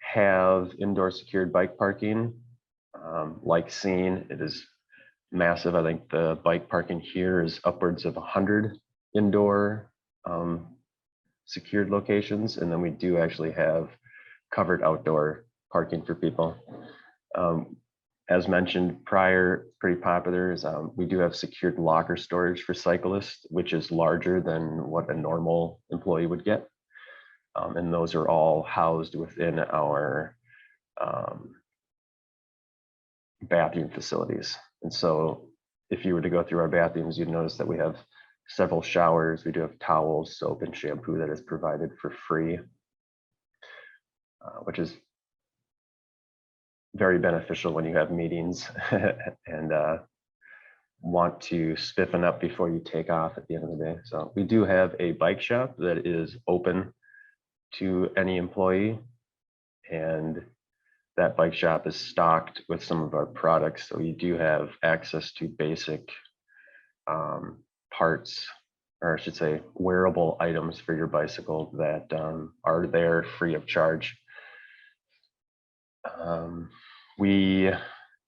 have indoor secured bike parking. Like seen, it is massive. I think the bike parking here is upwards of 100 indoor secured locations, and then we do actually have covered outdoor parking for people. As mentioned prior, pretty popular is we do have secured locker storage for cyclists, which is larger than what a normal employee would get. And those are all housed within our bathroom facilities. And so if you were to go through our bathrooms, you'd notice that we have several showers. We do have towels, soap, and shampoo that is provided for free, which is very beneficial when you have meetings and want to spiffen up before you take off at the end of the day. So we do have a bike shop that is open to any employee, and that bike shop is stocked with some of our products. So you do have access to basic parts, or I should say wearable items for your bicycle that are there free of charge. We,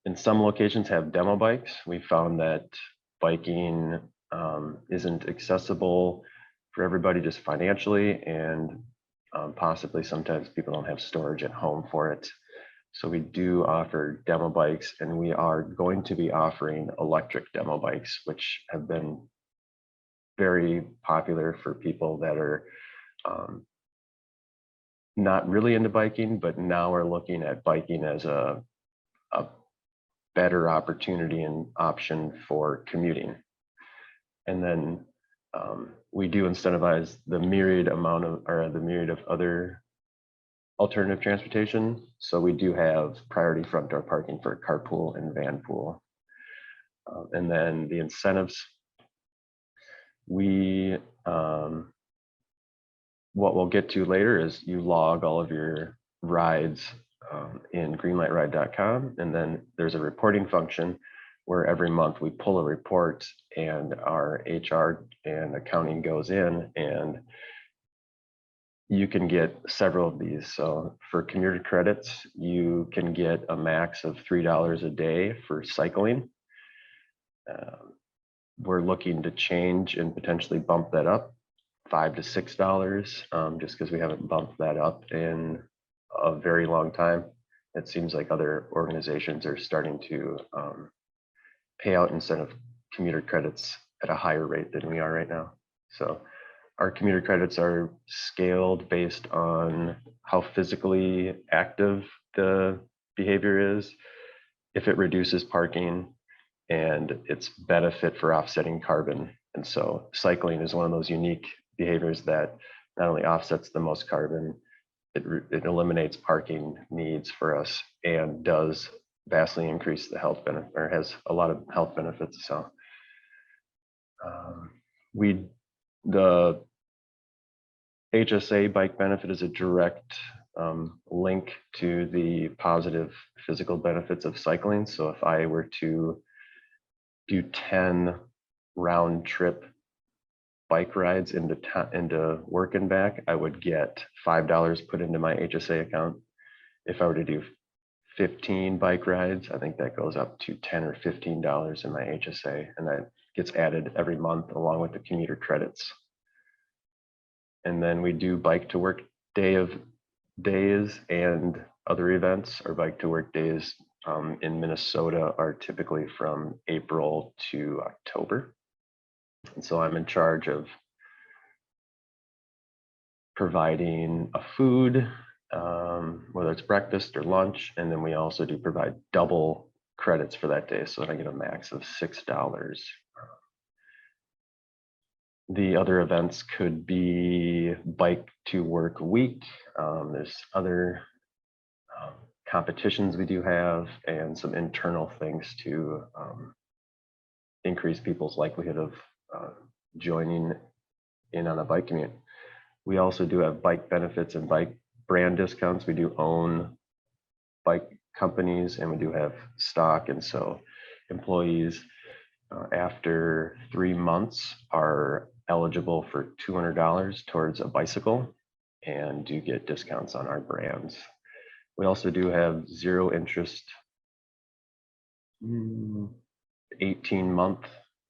in some locations, have demo bikes. We found that biking isn't accessible for everybody just financially, and possibly sometimes people don't have storage at home for it. So we do offer demo bikes, and we are going to be offering electric demo bikes, which have been very popular for people that are not really into biking, but now are looking at biking as a better opportunity and option for commuting. And then we do incentivize the myriad of other alternative transportation. So we do have priority front door parking for carpool and van pool. And then the incentives, what we'll get to later is you log all of your rides in greenlightride.com, and then there's a reporting function where every month we pull a report and our HR and accounting goes in, and you can get several of these. So for commuter credits, you can get a max of $3 a day for cycling. We're looking to change and potentially bump that up $5 to $6, just because we haven't bumped that up in a very long time. It seems like other organizations are starting to pay out incentive commuter credits at a higher rate than we are right now. So our commuter credits are scaled based on how physically active the behavior is, if it reduces parking, and its benefit for offsetting carbon. And so cycling is one of those unique behaviors that not only offsets the most carbon, it eliminates parking needs for us and does vastly increase the health benefit, or has a lot of health benefits. So the HSA bike benefit is a direct link to the positive physical benefits of cycling. So if I were to do 10 round trip bike rides into work and back, I would get $5 put into my HSA account. If I were to do 15 bike rides, I think that goes up to $10 or $15 in my HSA, and that gets added every month along with the commuter credits. And then we do bike to work days and other events. Our bike to work days in Minnesota are typically from April to October. And so I'm in charge of providing a food, whether it's breakfast or lunch. And then we also do provide double credits for that day. So I get a max of $6. The other events could be bike to work week. There's other competitions we do have, and some internal things to increase people's likelihood of joining in on a bike commute. We also do have bike benefits and bike brand discounts. We do own bike companies, and we do have stock. And so employees after 3 months are eligible for $200 towards a bicycle and do get discounts on our brands. We also do have 0 interest 18-month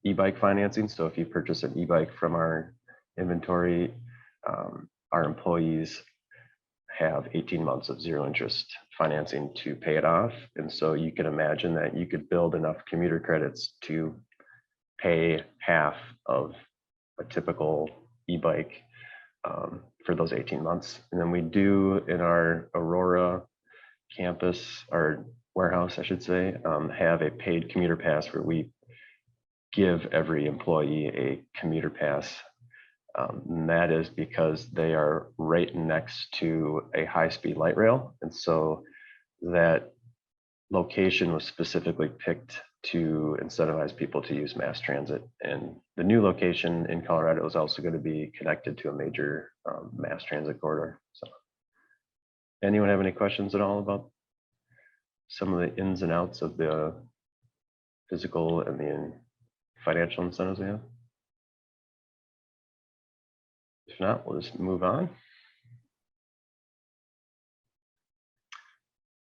e-bike financing. So if you purchase an e-bike from our inventory, our employees have 18 months of 0 interest financing to pay it off. And so you can imagine that you could build enough commuter credits to pay half of a typical e-bike for those 18 months. And then we do in our Aurora campus, our warehouse, I should say, have a paid commuter pass where we give every employee a commuter pass. And that is because they are right next to a high-speed light rail. And so that location was specifically picked to incentivize people to use mass transit. And the new location in Colorado is also going to be connected to a major mass transit corridor. So anyone have any questions at all about some of the ins and outs of the physical and the financial incentives we have? If not, we'll just move on.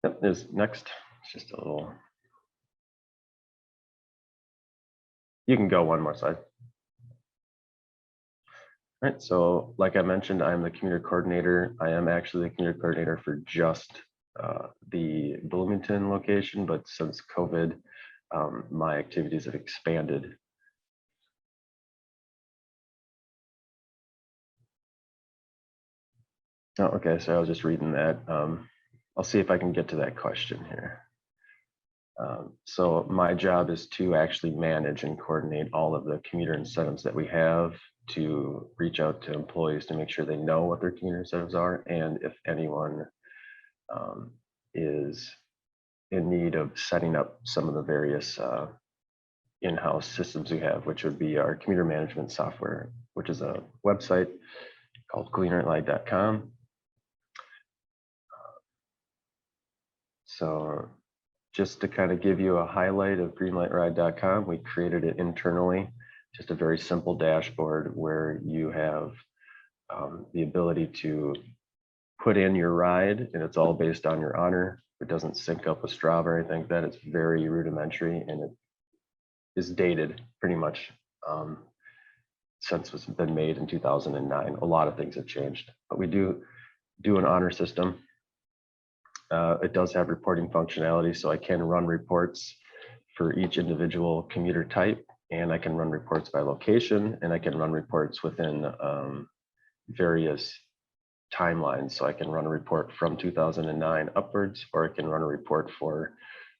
Yep, there's next. It's just a little. You can go one more slide. All right, so like I mentioned, I'm the commuter coordinator. I am actually the commuter coordinator for just the Bloomington location, but since COVID, my activities have expanded. Oh, okay, so I was just reading that. I'll see if I can get to that question here. So my job is to actually manage and coordinate all of the commuter incentives that we have, to reach out to employees to make sure they know what their commuter incentives are, and if anyone is in need of setting up some of the various in-house systems we have, which would be our commuter management software, which is a website called greenlightlight.com. So just to kind of give you a highlight of greenlightride.com, we created it internally, just a very simple dashboard where you have the ability to put in your ride, and it's all based on your honor. It doesn't sync up with Strava or anything like that. It's very rudimentary, and it is dated pretty much since it's been made in 2009. A lot of things have changed, but we do an honor system. It does have reporting functionality, so I can run reports for each individual commuter type, and I can run reports by location, and I can run reports within various timelines. So I can run a report from 2009 upwards, or I can run a report for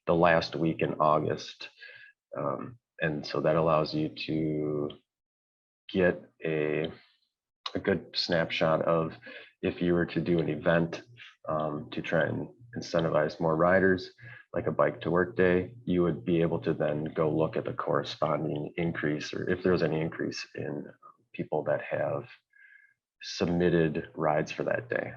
the last week in August. And so that allows you to get a good snapshot of if you were to do an event to try and incentivize more riders, like a bike to work day, you would be able to then go look at the corresponding increase, or if there was any increase in people that have submitted rides for that day.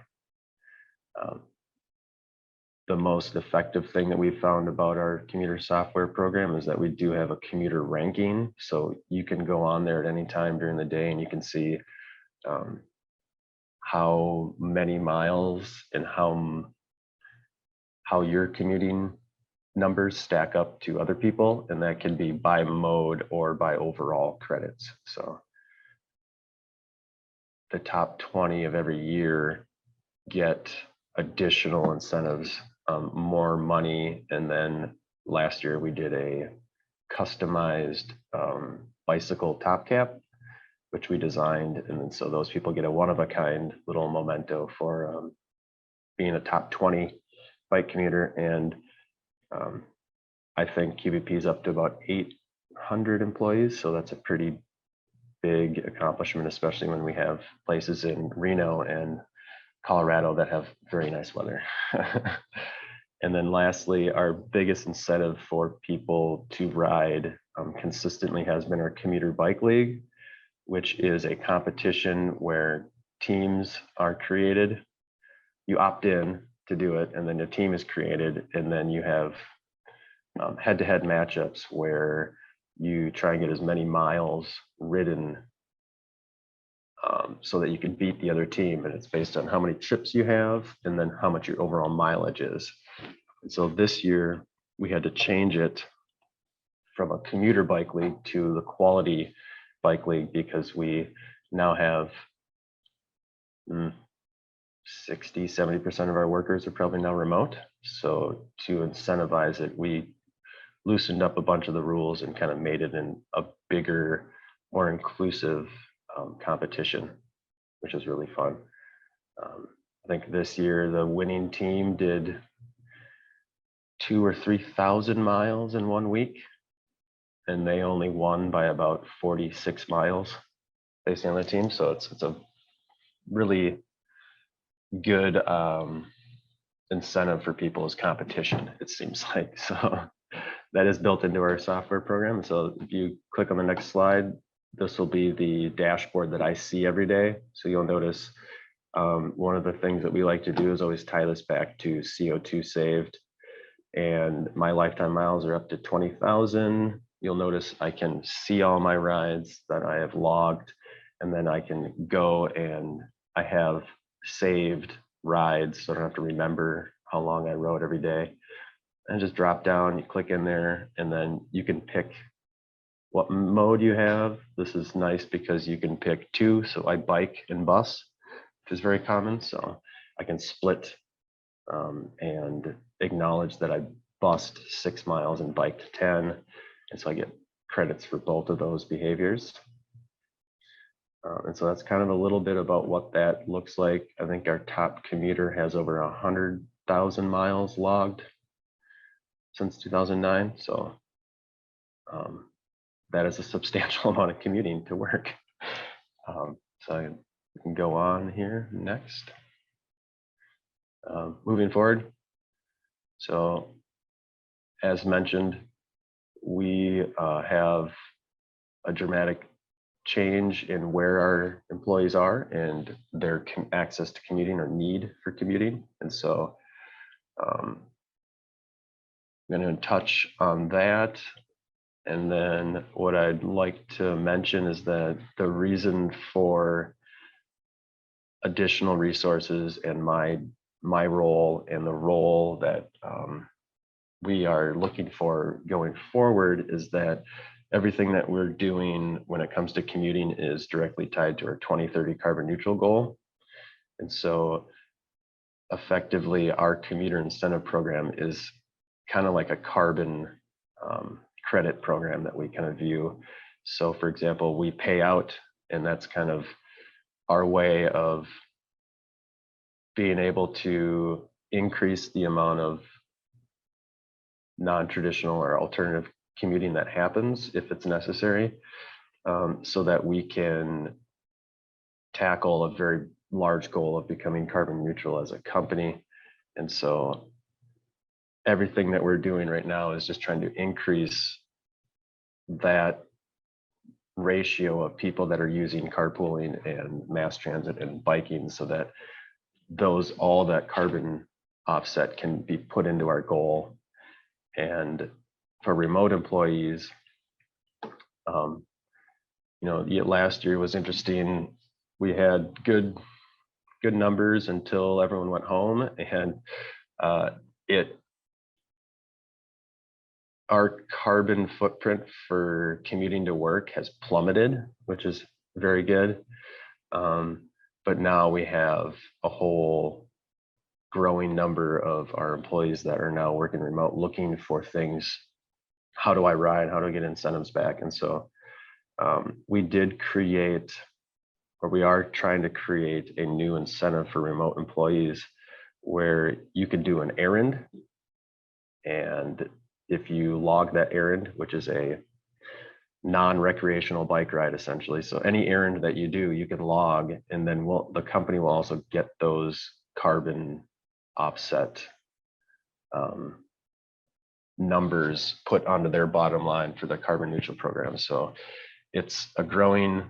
The most effective thing that we found about our commuter software program is that we do have a commuter ranking. So you can go on there at any time during the day and you can see how many miles and how your commuting numbers stack up to other people, and that can be by mode or by overall credits. So the top 20 of every year get additional incentives, more money, and then last year we did a customized bicycle top cap, which we designed, and then so those people get a one-of-a-kind little memento for being a top 20 bike commuter. And I think QVP is up to about 800 employees, so that's a pretty big accomplishment, especially when we have places in Reno and Colorado that have very nice weather. And then lastly, our biggest incentive for people to ride consistently has been our Commuter Bike League, which is a competition where teams are created. You opt in to do it, and then a team is created, and then you have head-to-head matchups where you try and get as many miles ridden so that you can beat the other team. And it's based on how many trips you have and then how much your overall mileage is. And so this year we had to change it from a commuter bike league to the quality bike league, because we now have 60-70% of our workers are probably now remote. So to incentivize it, we loosened up a bunch of the rules and kind of made it in a bigger, more inclusive competition, which is really fun. I think this year the winning team did 2,000 or 3,000 miles in 1 week, and they only won by about 46 miles based on the team. So it's a really good incentive for people as competition, it seems like. So that is built into our software program. So if you click on the next slide, this will be the dashboard that I see every day. So you'll notice one of the things that we like to do is always tie this back to CO2 saved. And my lifetime miles are up to 20,000. You'll notice I can see all my rides that I have logged, and then I can go and I have saved rides, so I don't have to remember how long I rode every day. And just drop down, you click in there, and then you can pick what mode you have. This is nice because you can pick two. So I bike and bus, which is very common. So I can split and acknowledge that I bussed 6 miles and biked 10. And so I get credits for both of those behaviors. And so that's kind of a little bit about what that looks like. I think our top commuter has over 100,000 miles logged since 2009. So that is a substantial amount of commuting to work. So I can go on here next. Moving forward. So as mentioned, we have a dramatic change in where our employees are and their access to commuting or need for commuting. And so I'm going to touch on that. And then what I'd like to mention is that the reason for additional resources and my role and the role that we are looking for going forward is that everything that we're doing when it comes to commuting is directly tied to our 2030 carbon neutral goal. And so effectively our commuter incentive program is kind of like a carbon credit program that we kind of view. So for example, we pay out, and that's kind of our way of being able to increase the amount of non-traditional or alternative commuting that happens if it's necessary, so that we can tackle a very large goal of becoming carbon neutral as a company. And so everything that we're doing right now is just trying to increase that ratio of people that are using carpooling and mass transit and biking, so that all that carbon offset can be put into our goal. And for remote employees, last year was interesting. We had good numbers until everyone went home, and our carbon footprint for commuting to work has plummeted, which is very good. But now we have a whole growing number of our employees that are now working remote, looking for things. How do I ride? How do I get incentives back? And so we did create, or we are trying to create, a new incentive for remote employees where you can do an errand, and if you log that errand, which is a non-recreational bike ride essentially, so any errand that you do, you can log, and then the company will also get those carbon offset numbers put onto their bottom line for the carbon neutral program. So it's a growing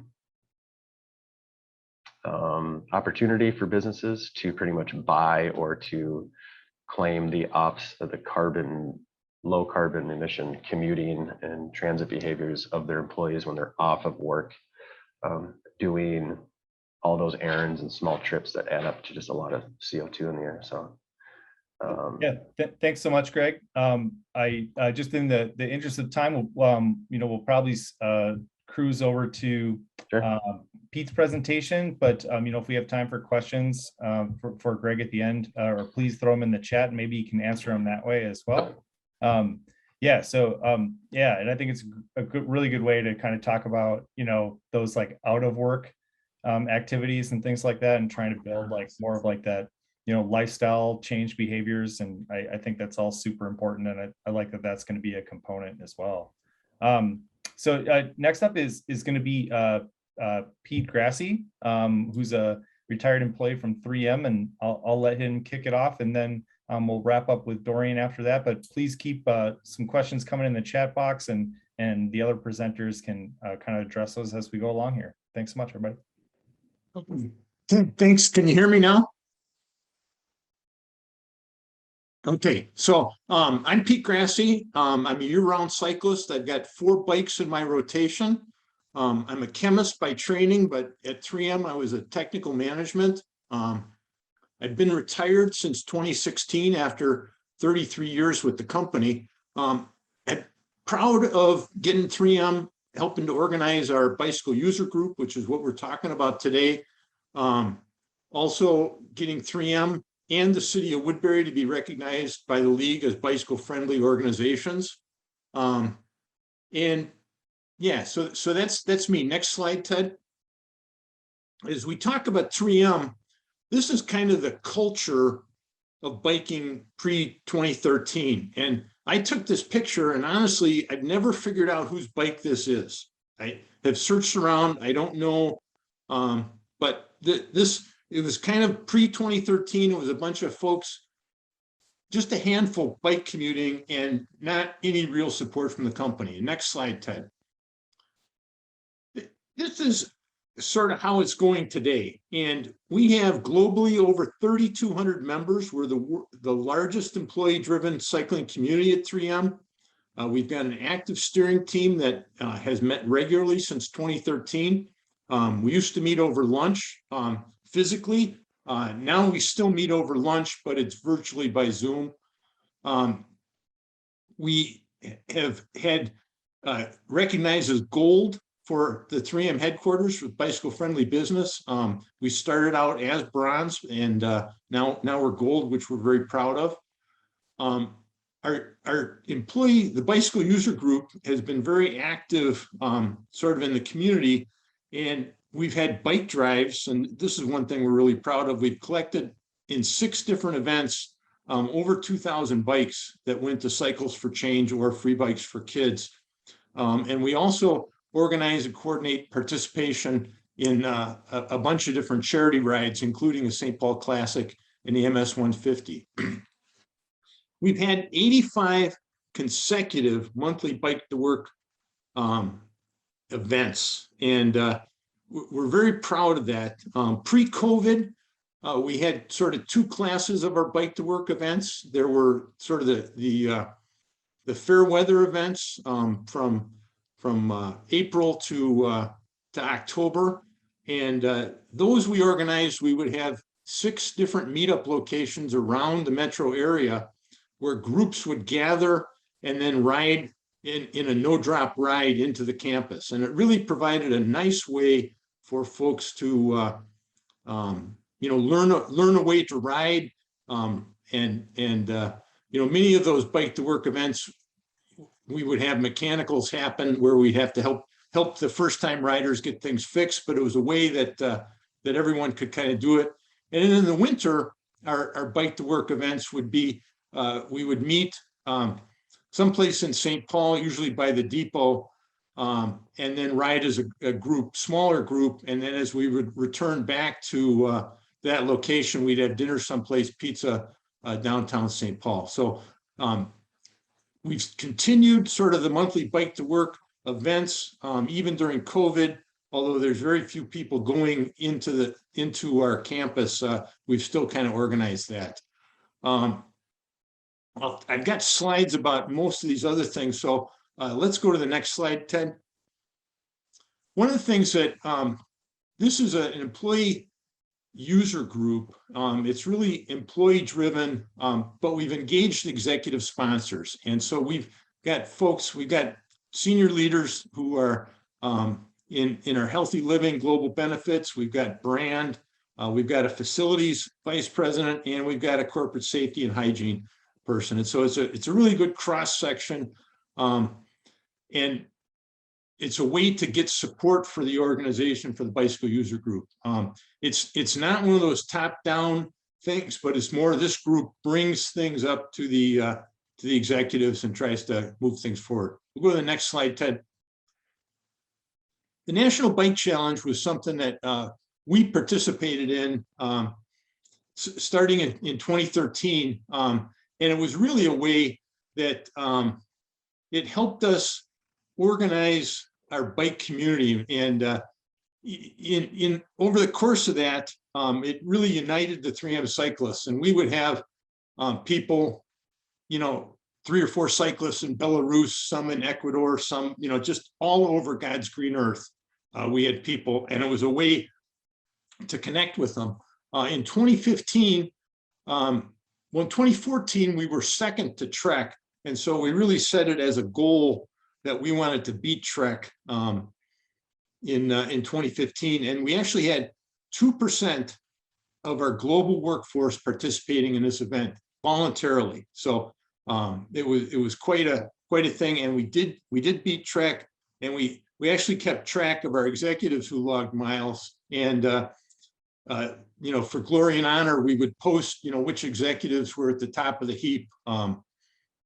opportunity for businesses to pretty much buy or to claim the low carbon emission commuting and transit behaviors of their employees when they're off of work, doing all those errands and small trips that add up to just a lot of CO2 in the air. So thanks so much, Greg. I just in the interest of time, we'll probably cruise over to Pete's presentation, but if we have time for questions for Greg at the end, or please throw them in the chat, and maybe you can answer them that way as well. And I think it's a really good way to kind of talk about those like out of work activities and things like that, and trying to build like more of like that lifestyle change behaviors. And I think that's all super important, and I like that that's going to be a component as well. So next up is going to be Pete Grassi, who's a retired employee from 3M, and I'll let him kick it off, and then we'll wrap up with Dorian after that. But please keep some questions coming in the chat box, and the other presenters can kind of address those as we go along here. Thanks so much, everybody. Thanks. Can you hear me now? Okay, so I'm Pete Grassi. I'm a year-round cyclist. I've got 4 bikes in my rotation. I'm a chemist by training, but at 3M, I was a technical management. I've been retired since 2016 after 33 years with the company. I'm proud of getting 3M, helping to organize our bicycle user group, which is what we're talking about today. Also getting 3M and the city of Woodbury to be recognized by the league as bicycle friendly organizations. So that's me. Next slide, Ted. As we talk about 3M, this is kind of the culture of biking pre-2013. And I took this picture, and honestly, I've never figured out whose bike this is. I have searched around, I don't know, but it was kind of pre-2013. It was a bunch of folks, just a handful bike commuting, and not any real support from the company. Next slide, Ted. This is sort of how it's going today. And we have globally over 3,200 members. We're the largest employee-driven cycling community at 3M. We've got an active steering team that has met regularly since 2013. We used to meet over lunch physically. Now we still meet over lunch, but it's virtually by Zoom. We have had recognized as gold for the 3M headquarters with bicycle friendly business. We started out as bronze, and now we're gold, which we're very proud of. Our employee, the bicycle user group, has been very active sort of in the community, and we've had bike drives, and this is one thing we're really proud of. We've collected in 6 different events over 2,000 bikes that went to Cycles for Change or Free Bikes for Kids. And we also organize and coordinate participation in a bunch of different charity rides, including the St. Paul Classic and the MS 150. We've had 85 consecutive monthly bike to work events, and we're very proud of that. Pre-COVID, we had sort of two classes of our bike to work events. There were sort of the fair weather events from April to October, and those we organized. We would have 6 different meetup locations around the metro area where groups would gather and then ride in a no-drop ride into the campus. And it really provided a nice way for folks to learn a way to ride. Many of those bike to work events, we would have mechanicals happen where we'd have to help the first time riders get things fixed, but it was a way that everyone could kind of do it. And then in the winter, our bike to work events would be, we would meet someplace in St. Paul, usually by the depot, and then ride as a group, smaller group. And then as we would return back to that location, we'd have dinner someplace, pizza, downtown St. Paul. So we've continued sort of the monthly bike to work events, even during COVID. Although there's very few people going into our campus, we've still kind of organized that. I've got slides about most of these other things, so let's go to the next slide, Ted. One of the things that this is an employee user group. It's really employee driven, but we've engaged executive sponsors. And so we've got senior leaders who are in our healthy living global benefits. We've got brand, we've got a facilities vice president, and we've got a corporate safety and hygiene person. And so it's a really good cross section. And it's a way to get support for the organization, for the bicycle user group. It's not one of those top-down things, but it's more this group brings things up to the executives and tries to move things forward. We'll go to the next slide, Ted. The National Bike Challenge was something that we participated in starting in 2013. And it was really a way that it helped us organize our bike community. And over the course of that, it really united the 3M cyclists. And we would have people, 3 or 4 cyclists in Belarus, some in Ecuador, some, just all over God's green earth. We had people, and it was a way to connect with them. In 2015, in 2014, we were second to Trek. And so we really set it as a goal that we wanted to beat Trek in 2015. And we actually had 2% of our global workforce participating in this event voluntarily. So it was quite a thing. And we did beat Trek, and we actually kept track of our executives who logged miles. And for glory and honor, we would post, which executives were at the top of the heap,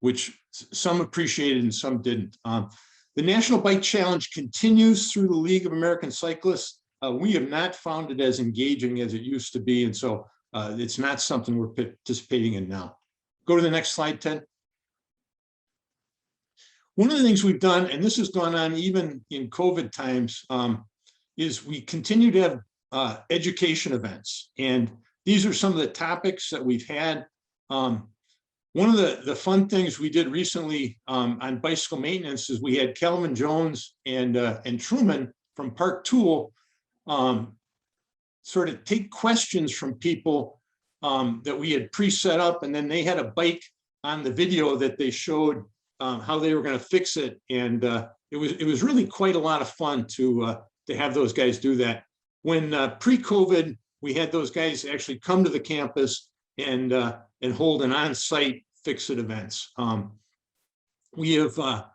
which some appreciated and some didn't. The National Bike Challenge continues through the League of American Cyclists. We have not found it as engaging as it used to be, and so it's not something we're participating in now. Go to the next slide, Ted. One of the things we've done, and this has gone on even in COVID times, is we continue to have education events. And these are some of the topics that we've had. One of the fun things we did recently on bicycle maintenance is we had Kelvin Jones and Truman from Park Tool sort of take questions from people that we had pre-set up, and then they had a bike on the video that they showed how they were going to fix it. And it was really quite a lot of fun to have those guys do that. When pre-COVID, we had those guys actually come to the campus and hold an on-site fix-it events. We have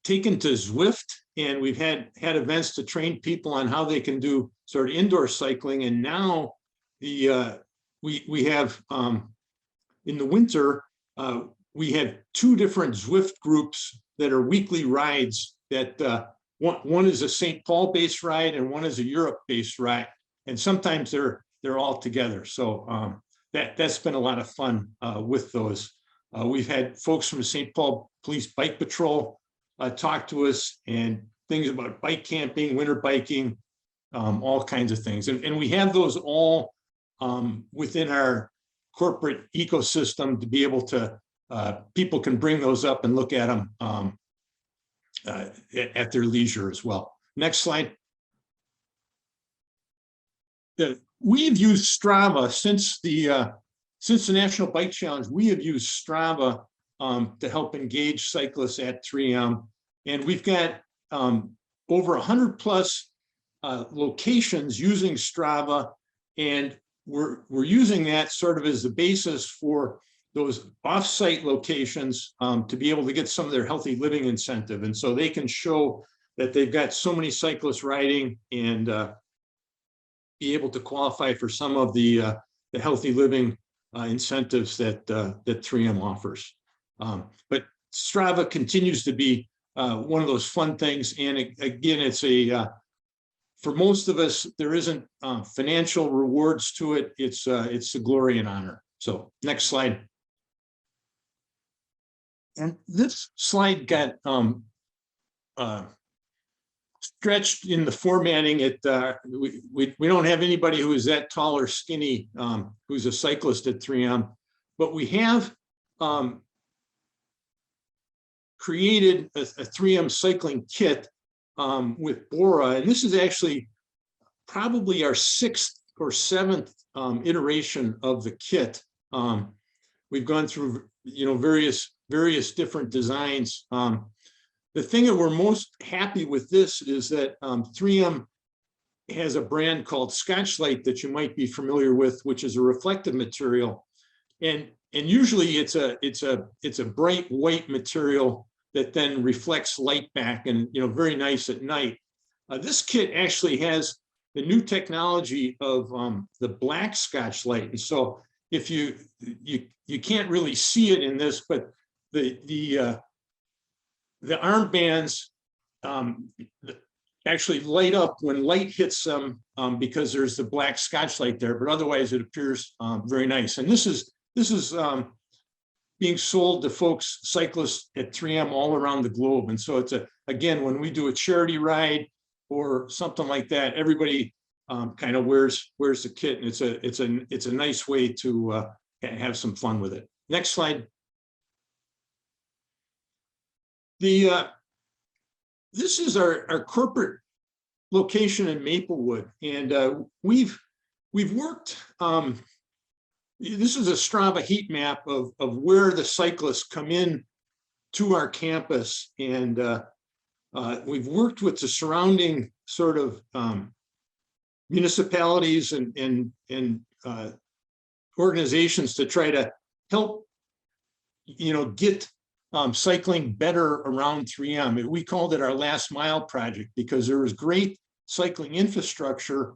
taken to Zwift, and we've had events to train people on how they can do sort of indoor cycling. And now we have in the winter, we have 2 different Zwift groups that are weekly rides that one is a St. Paul based ride and one is a Europe based ride. And sometimes they're all together. So that's been a lot of fun with those. We've had folks from the St. Paul Police Bike Patrol talk to us, and things about bike camping, winter biking, all kinds of things. And we have those all within our corporate ecosystem to be able to, people can bring those up and look at them at their leisure as well. Next slide. We've used Strava since the National Bike Challenge. We have used Strava to help engage cyclists at 3M, and we've got over 100 plus locations using Strava, and we're using that sort of as the basis for those off-site locations to be able to get some of their healthy living incentive, and so they can show that they've got so many cyclists riding and be able to qualify for some of the healthy living incentives that 3M offers. But Strava continues to be one of those fun things. And again, it's for most of us, there isn't financial rewards to it. It's a glory and honor. So next slide. And this slide got stretched in the formatting. We don't have anybody who is that tall or skinny who's a cyclist at 3M, but we have created a 3M cycling kit with Bora, and this is actually probably our 6th or 7th iteration of the kit. We've gone through various different designs. The thing that we're most happy with this is that 3M has a brand called Scotchlite that you might be familiar with, which is a reflective material, and usually it's a bright white material that then reflects light back, and very nice at night. This kit actually has the new technology of the black Scotchlite, and so if you can't really see it in this, but the armbands actually light up when light hits them because there's the black Scotchlite there, but otherwise it appears very nice. And this is being sold to folks, cyclists at 3M all around the globe. And so again, when we do a charity ride or something like that, everybody kind of wears the kit, and it's a nice way to have some fun with it. Next slide. This is our corporate location in Maplewood, and we've worked. This is a Strava heat map of where the cyclists come in to our campus, and we've worked with the surrounding sort of municipalities and organizations to try to help get cycling better around 3M. We called it our last mile project because there was great cycling infrastructure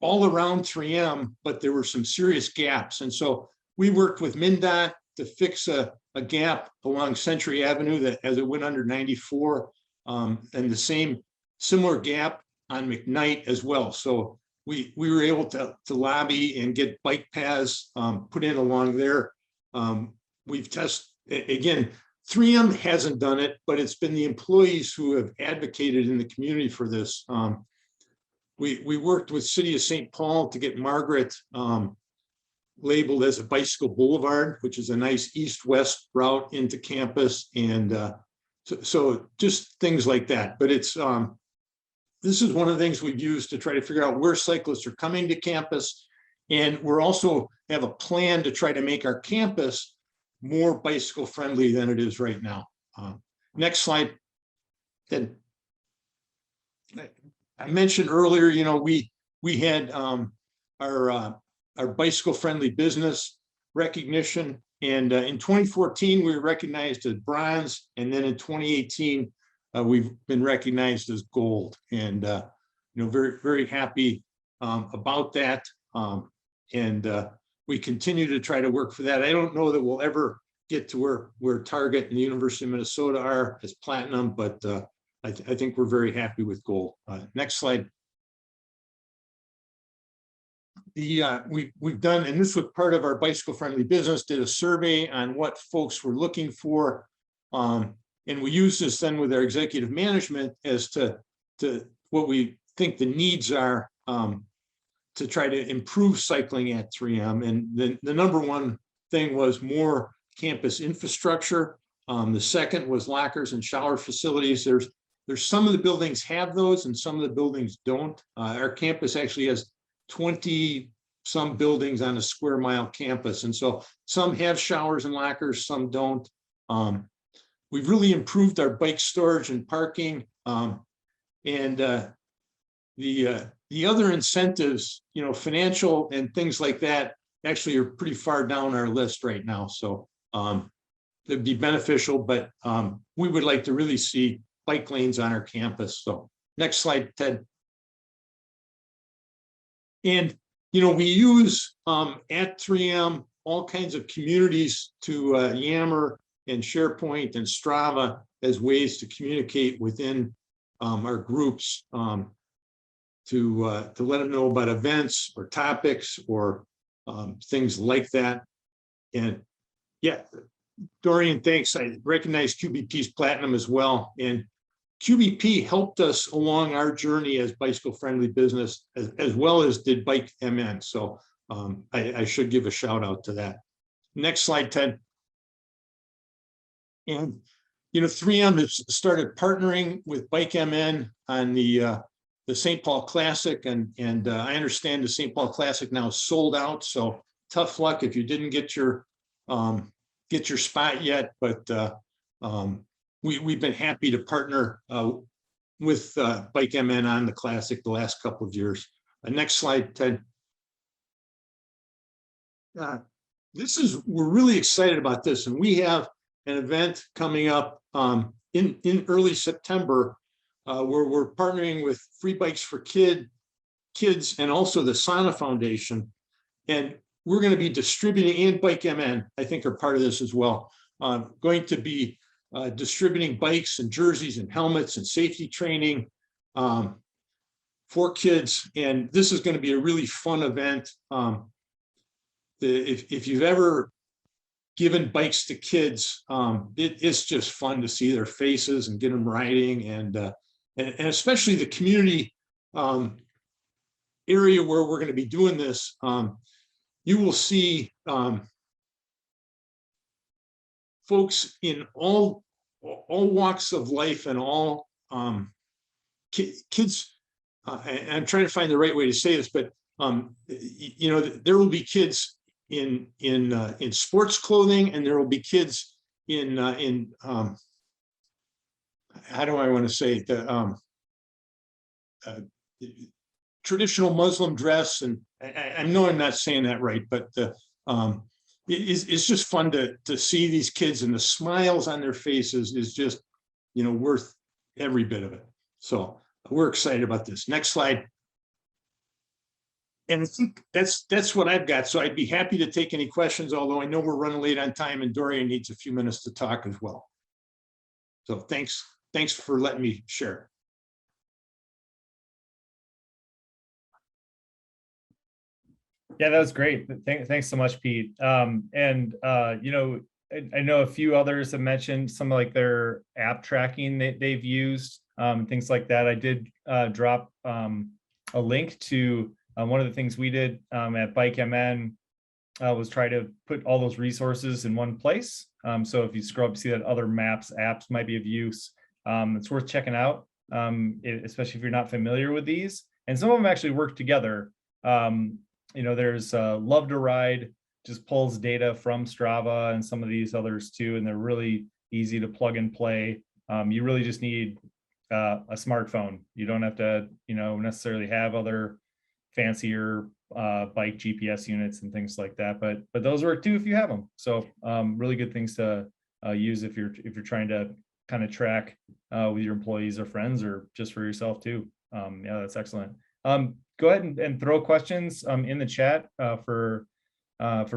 all around 3M, but there were some serious gaps. And so we worked with MnDOT to fix a gap along Century Avenue as it went under 94, and the similar gap on McKnight as well. So we were able to lobby and get bike paths put in along there. We've tested, again, 3M hasn't done it, but it's been the employees who have advocated in the community for this. We worked with City of St. Paul to get Margaret labeled as a bicycle boulevard, which is a nice east-west route into campus, and so just things like that. But this is one of the things we've used to try to figure out where cyclists are coming to campus, and we're also have a plan to try to make our campus more bicycle friendly than it is right now. Next slide. Then I mentioned earlier, we had our bicycle friendly business recognition, and in 2014 we were recognized as bronze, and then in 2018 we've been recognized as gold, and very, very happy about that, and we continue to try to work for that. I don't know that we'll ever get to where Target and the University of Minnesota are as platinum, but I think we're very happy with gold. Next slide. We've done, and this was part of our bicycle friendly business, did a survey on what folks were looking for, and we use this then with our executive management as to what we think the needs are to try to improve cycling at 3M. And the number one thing was more campus infrastructure. The second was lockers and shower facilities. There's some of the buildings have those and some of the buildings don't. Our campus actually has 20 some buildings on a square mile campus. And so some have showers and lockers, some don't. We've really improved our bike storage and parking. The other incentives, you know, financial and things like that actually are pretty far down our list right now. So it'd be beneficial, but we would like to really see bike lanes on our campus. So next slide, Ted. And, you know, we use at 3M all kinds of communities to Yammer and SharePoint and Strava as ways to communicate within our groups to let them know about events or topics or things like that. And yeah, Dorian, thanks. I recognize QBP's Platinum as well. And QBP helped us along our journey as bicycle friendly business as well as did Bike MN. So I should give a shout out to that. Next slide, Ted. And, you know, 3M has started partnering with Bike MN on the St. Paul Classic. And I understand the St. Paul Classic now is sold out. So tough luck if you didn't get your spot yet, but we've been happy to partner with Bike MN on the Classic the last couple of years. Next slide, Ted. We're really excited about this, and we have an event coming up in early September where we're partnering with Free Bikes for Kids and also the Sana Foundation, and we're going to be distributing, and Bike MN, I think, are part of this as well. Going to be distributing bikes and jerseys and helmets and safety training for kids. And this is going to be a really fun event. If you've ever given bikes to kids, it's just fun to see their faces and get them riding, and especially the community area where we're going to be doing this. You will see folks in all walks of life and all kids. I'm trying to find the right way to say this, but you know, there will be kids in sports clothing, and there will be kids in how do I want to say it, traditional Muslim dress, and I know I'm not saying that right, but it's just fun to see these kids, and the smiles on their faces is just, you know, worth every bit of it. So we're excited about this. Next slide. And I think that's what I've got. So I'd be happy to take any questions, although I know we're running late on time and Dorian needs a few minutes to talk as well. So thanks for letting me share. Yeah, that was great. Thanks so much, Pete. You know, I know a few others have mentioned some of like their app tracking they've used, things like that. I did drop a link to one of the things we did at Bike MN was try to put all those resources in one place. So if you scroll up, you see that other maps apps might be of use. It's worth checking out, especially if you're not familiar with these. And some of them actually work together. You know, there's Love to Ride, just pulls data from Strava and some of these others too, and they're really easy to plug and play. You really just need a smartphone. You don't have to, you know, necessarily have other fancier bike GPS units and things like that, but those work too if you have them. So really good things to use if you're trying to kind of track with your employees or friends or just for yourself too. Yeah, that's excellent. Go ahead and throw questions in the chat for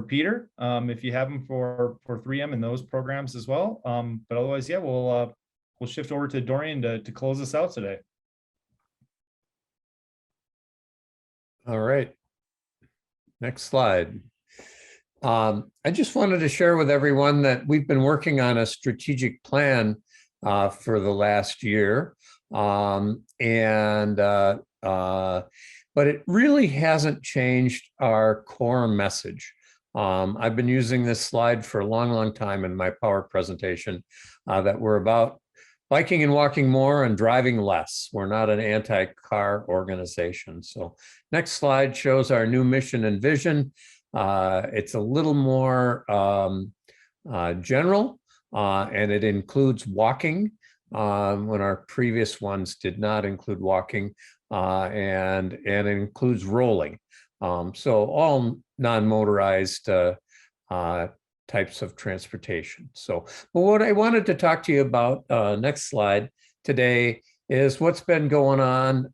Peter if you have them for 3M and those programs as well. But otherwise, yeah, we'll shift over to Dorian to close us out today. All right. Next slide. I just wanted to share with everyone that we've been working on a strategic plan for the last year. But it really hasn't changed our core message. I've been using this slide for a long, long time in my power presentation that we're about biking and walking more and driving less. We're not an anti-car organization. So next slide shows our new mission and vision. It's a little more general, and it includes walking when our previous ones did not include walking, and it includes rolling. So all non-motorized types of transportation. So, but what I wanted to talk to you about, next slide today, is what's been going on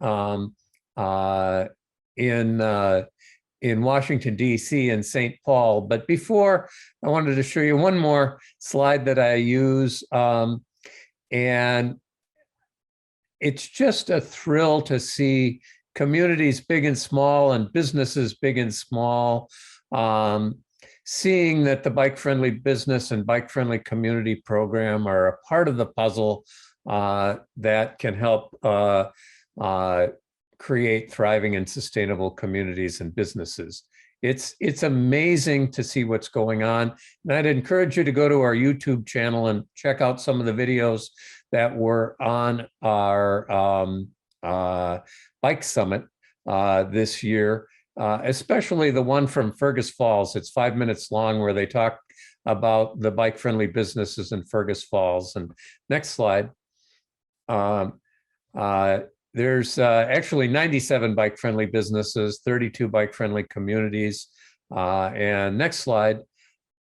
in Washington, D.C. and St. Paul. But before, I wanted to show you one more slide that I use. And it's just a thrill to see communities big and small and businesses big and small, seeing that the Bike Friendly Business and Bike Friendly Community program are a part of the puzzle that can help create thriving and sustainable communities and businesses. It's amazing to see what's going on. And I'd encourage you to go to our YouTube channel and check out some of the videos that were on our bike summit this year, especially the one from Fergus Falls. It's 5 minutes long, where they talk about the bike friendly businesses in Fergus Falls. And next slide. There's actually 97 bike friendly businesses, 32 bike friendly communities. And next slide.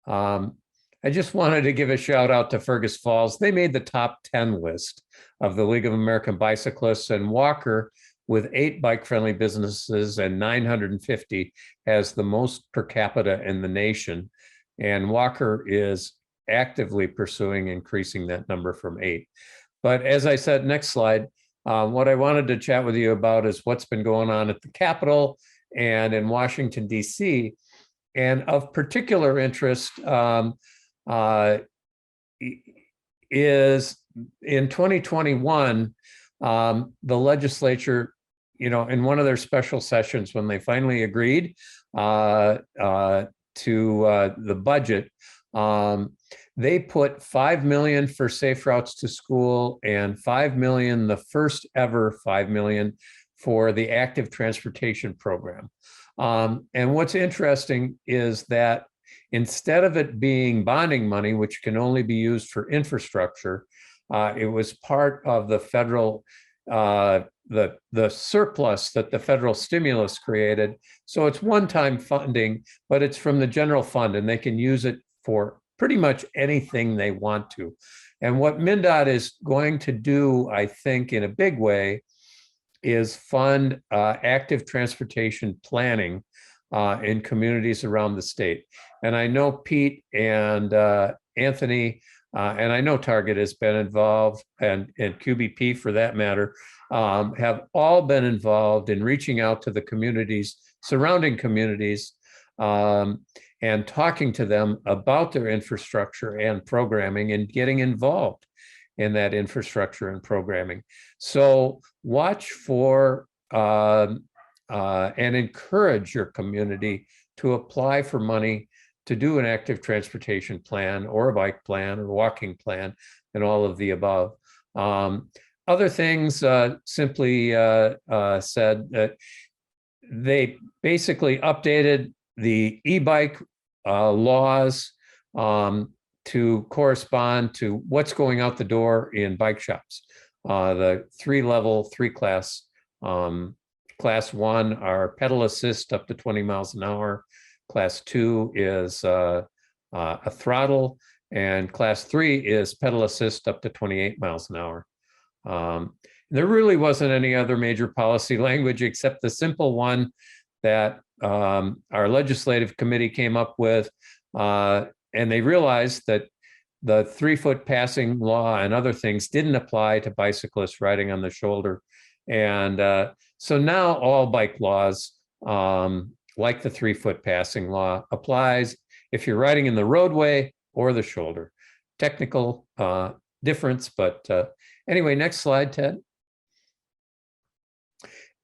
I just wanted to give a shout out to Fergus Falls. They made the top 10 list of the League of American Bicyclists, and Walker, with 8 bike friendly businesses and 950, has the most per capita in the nation. And Walker is actively pursuing increasing that number from 8. But as I said, next slide, what I wanted to chat with you about is what's been going on at the Capitol and in Washington, D.C. And of particular interest is in 2021, the legislature, in one of their special sessions, when they finally agreed to the budget, they put $5 million for safe routes to school and $5 million, the first ever $5 million, for the active transportation program. And what's interesting is that instead of it being bonding money, which can only be used for infrastructure, it was part of the federal, the surplus that the federal stimulus created. So it's one-time funding, but it's from the general fund, and they can use it for pretty much anything they want to. And what MnDOT is going to do, I think, in a big way, is fund active transportation planning in communities around the state. And I know Pete and Anthony, and I know Target has been involved, and QBP for that matter, have all been involved in reaching out to the communities, surrounding communities, and talking to them about their infrastructure and programming, and getting involved in that infrastructure and programming. So watch for and encourage your community to apply for money to do an active transportation plan, or a bike plan, or walking plan, and all of the above. Other things, simply said that they basically updated the e-bike laws to correspond to what's going out the door in bike shops. The 3-level, 3-class. Class 1 are pedal assist up to 20 miles an hour. Class 2 is a throttle, and Class 3 is pedal assist up to 28 miles an hour. There really wasn't any other major policy language except the simple one that our legislative committee came up with, and they realized that the 3-foot passing law and other things didn't apply to bicyclists riding on the shoulder. And so now all bike laws, like the 3-foot passing law, applies if you're riding in the roadway or the shoulder. Technical difference. But anyway, next slide, Ted.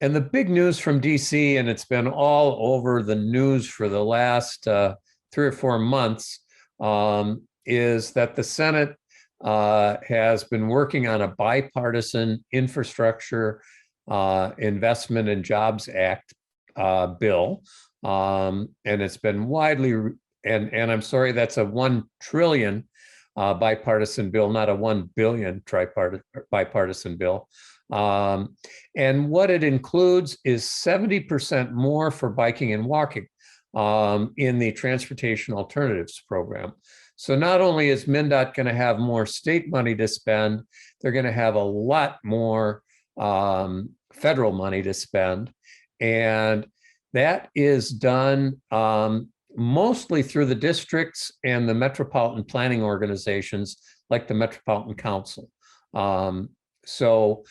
And the big news from DC, and it's been all over the news for the last 3 or 4 months, is that the Senate has been working on a bipartisan infrastructure investment and jobs act bill. And it's been widely, and I'm sorry, that's a 1 trillion bipartisan bill, not a 1 billion bipartisan bill. And what it includes is 70% more for biking and walking in the Transportation Alternatives Program. So not only is MnDOT going to have more state money to spend, they're going to have a lot more federal money to spend. And that is done mostly through the districts and the metropolitan planning organizations like the Metropolitan Council. So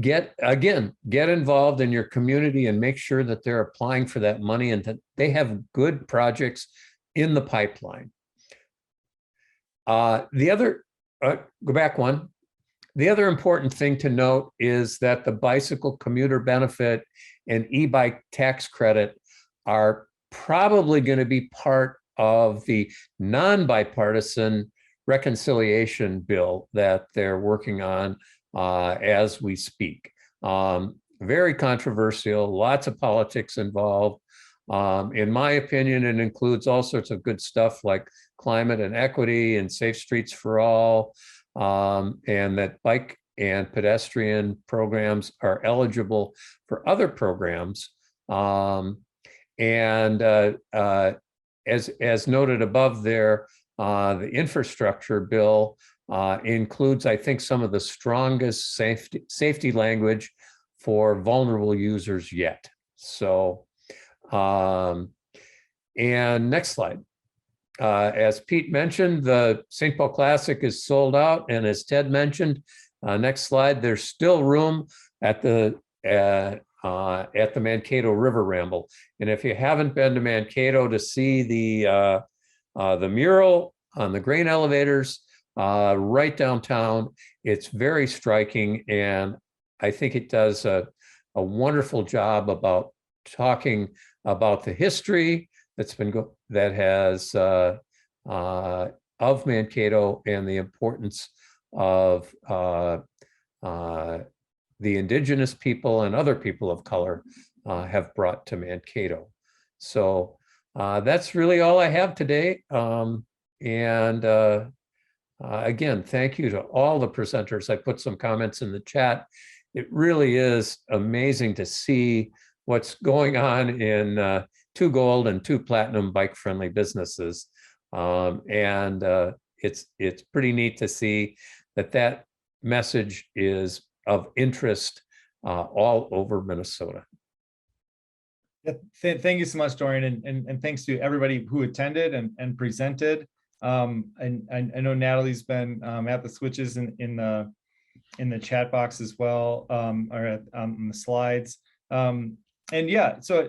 get involved in your community and make sure that they're applying for that money and that they have good projects in the pipeline. The other, go back one. The other important thing to note is that the bicycle commuter benefit and e-bike tax credit are probably going to be part of the non-bipartisan reconciliation bill that they're working on as we speak. Very controversial, lots of politics involved. In my opinion, it includes all sorts of good stuff like climate and equity and safe streets for all, and that bike and pedestrian programs are eligible for other programs. As noted above there, the infrastructure bill includes, I think, some of the strongest safety language for vulnerable users yet. So, and next slide. As Pete mentioned, the St. Paul Classic is sold out, and as Ted mentioned, next slide, there's still room at the Mankato River Ramble. And if you haven't been to Mankato to see the mural on the grain elevators right downtown, it's very striking, and I think it does a wonderful job about talking about the history that's been of Mankato and the importance of the indigenous people and other people of color have brought to Mankato. So that's really all I have today. Again, thank you to all the presenters. I put some comments in the chat. It really is amazing to see what's going on in 2 gold and 2 platinum bike-friendly businesses. It's pretty neat to see that message is of interest all over Minnesota. Yeah, thank you so much, Dorian, and thanks to everybody who attended and presented. And I know Natalie's been at the switches in the chat box as well, or on the slides. And yeah, so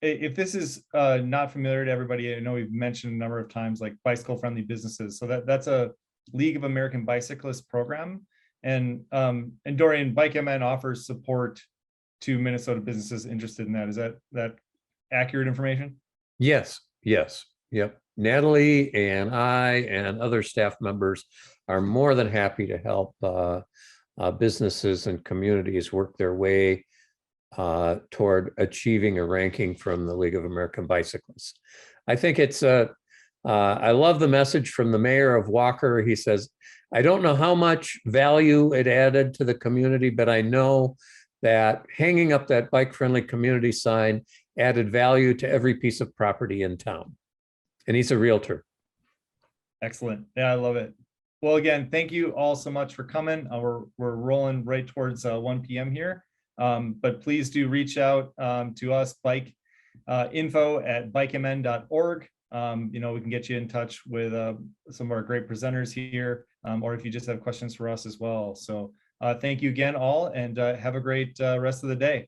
if this is not familiar to everybody, I know we've mentioned a number of times like bicycle friendly businesses. So that's a League of American Bicyclists program. And Dorian, Bike MN offers support to Minnesota businesses interested in that. Is that accurate information? Yes, yep. Natalie and I and other staff members are more than happy to help businesses and communities work their way toward achieving a ranking from the League of American Bicyclists. I think it's I love the message from the mayor of Walker. He says, I don't know how much value it added to the community, but I know that hanging up that bike-friendly community sign added value to every piece of property in town. And he's a realtor. Excellent. Yeah, I love it. Well, again, thank you all so much for coming. We're rolling right towards 1 p.m. here. But please do reach out to us, info@bikemn.org. We can get you in touch with some of our great presenters here, or if you just have questions for us as well. So thank you again all, and have a great rest of the day.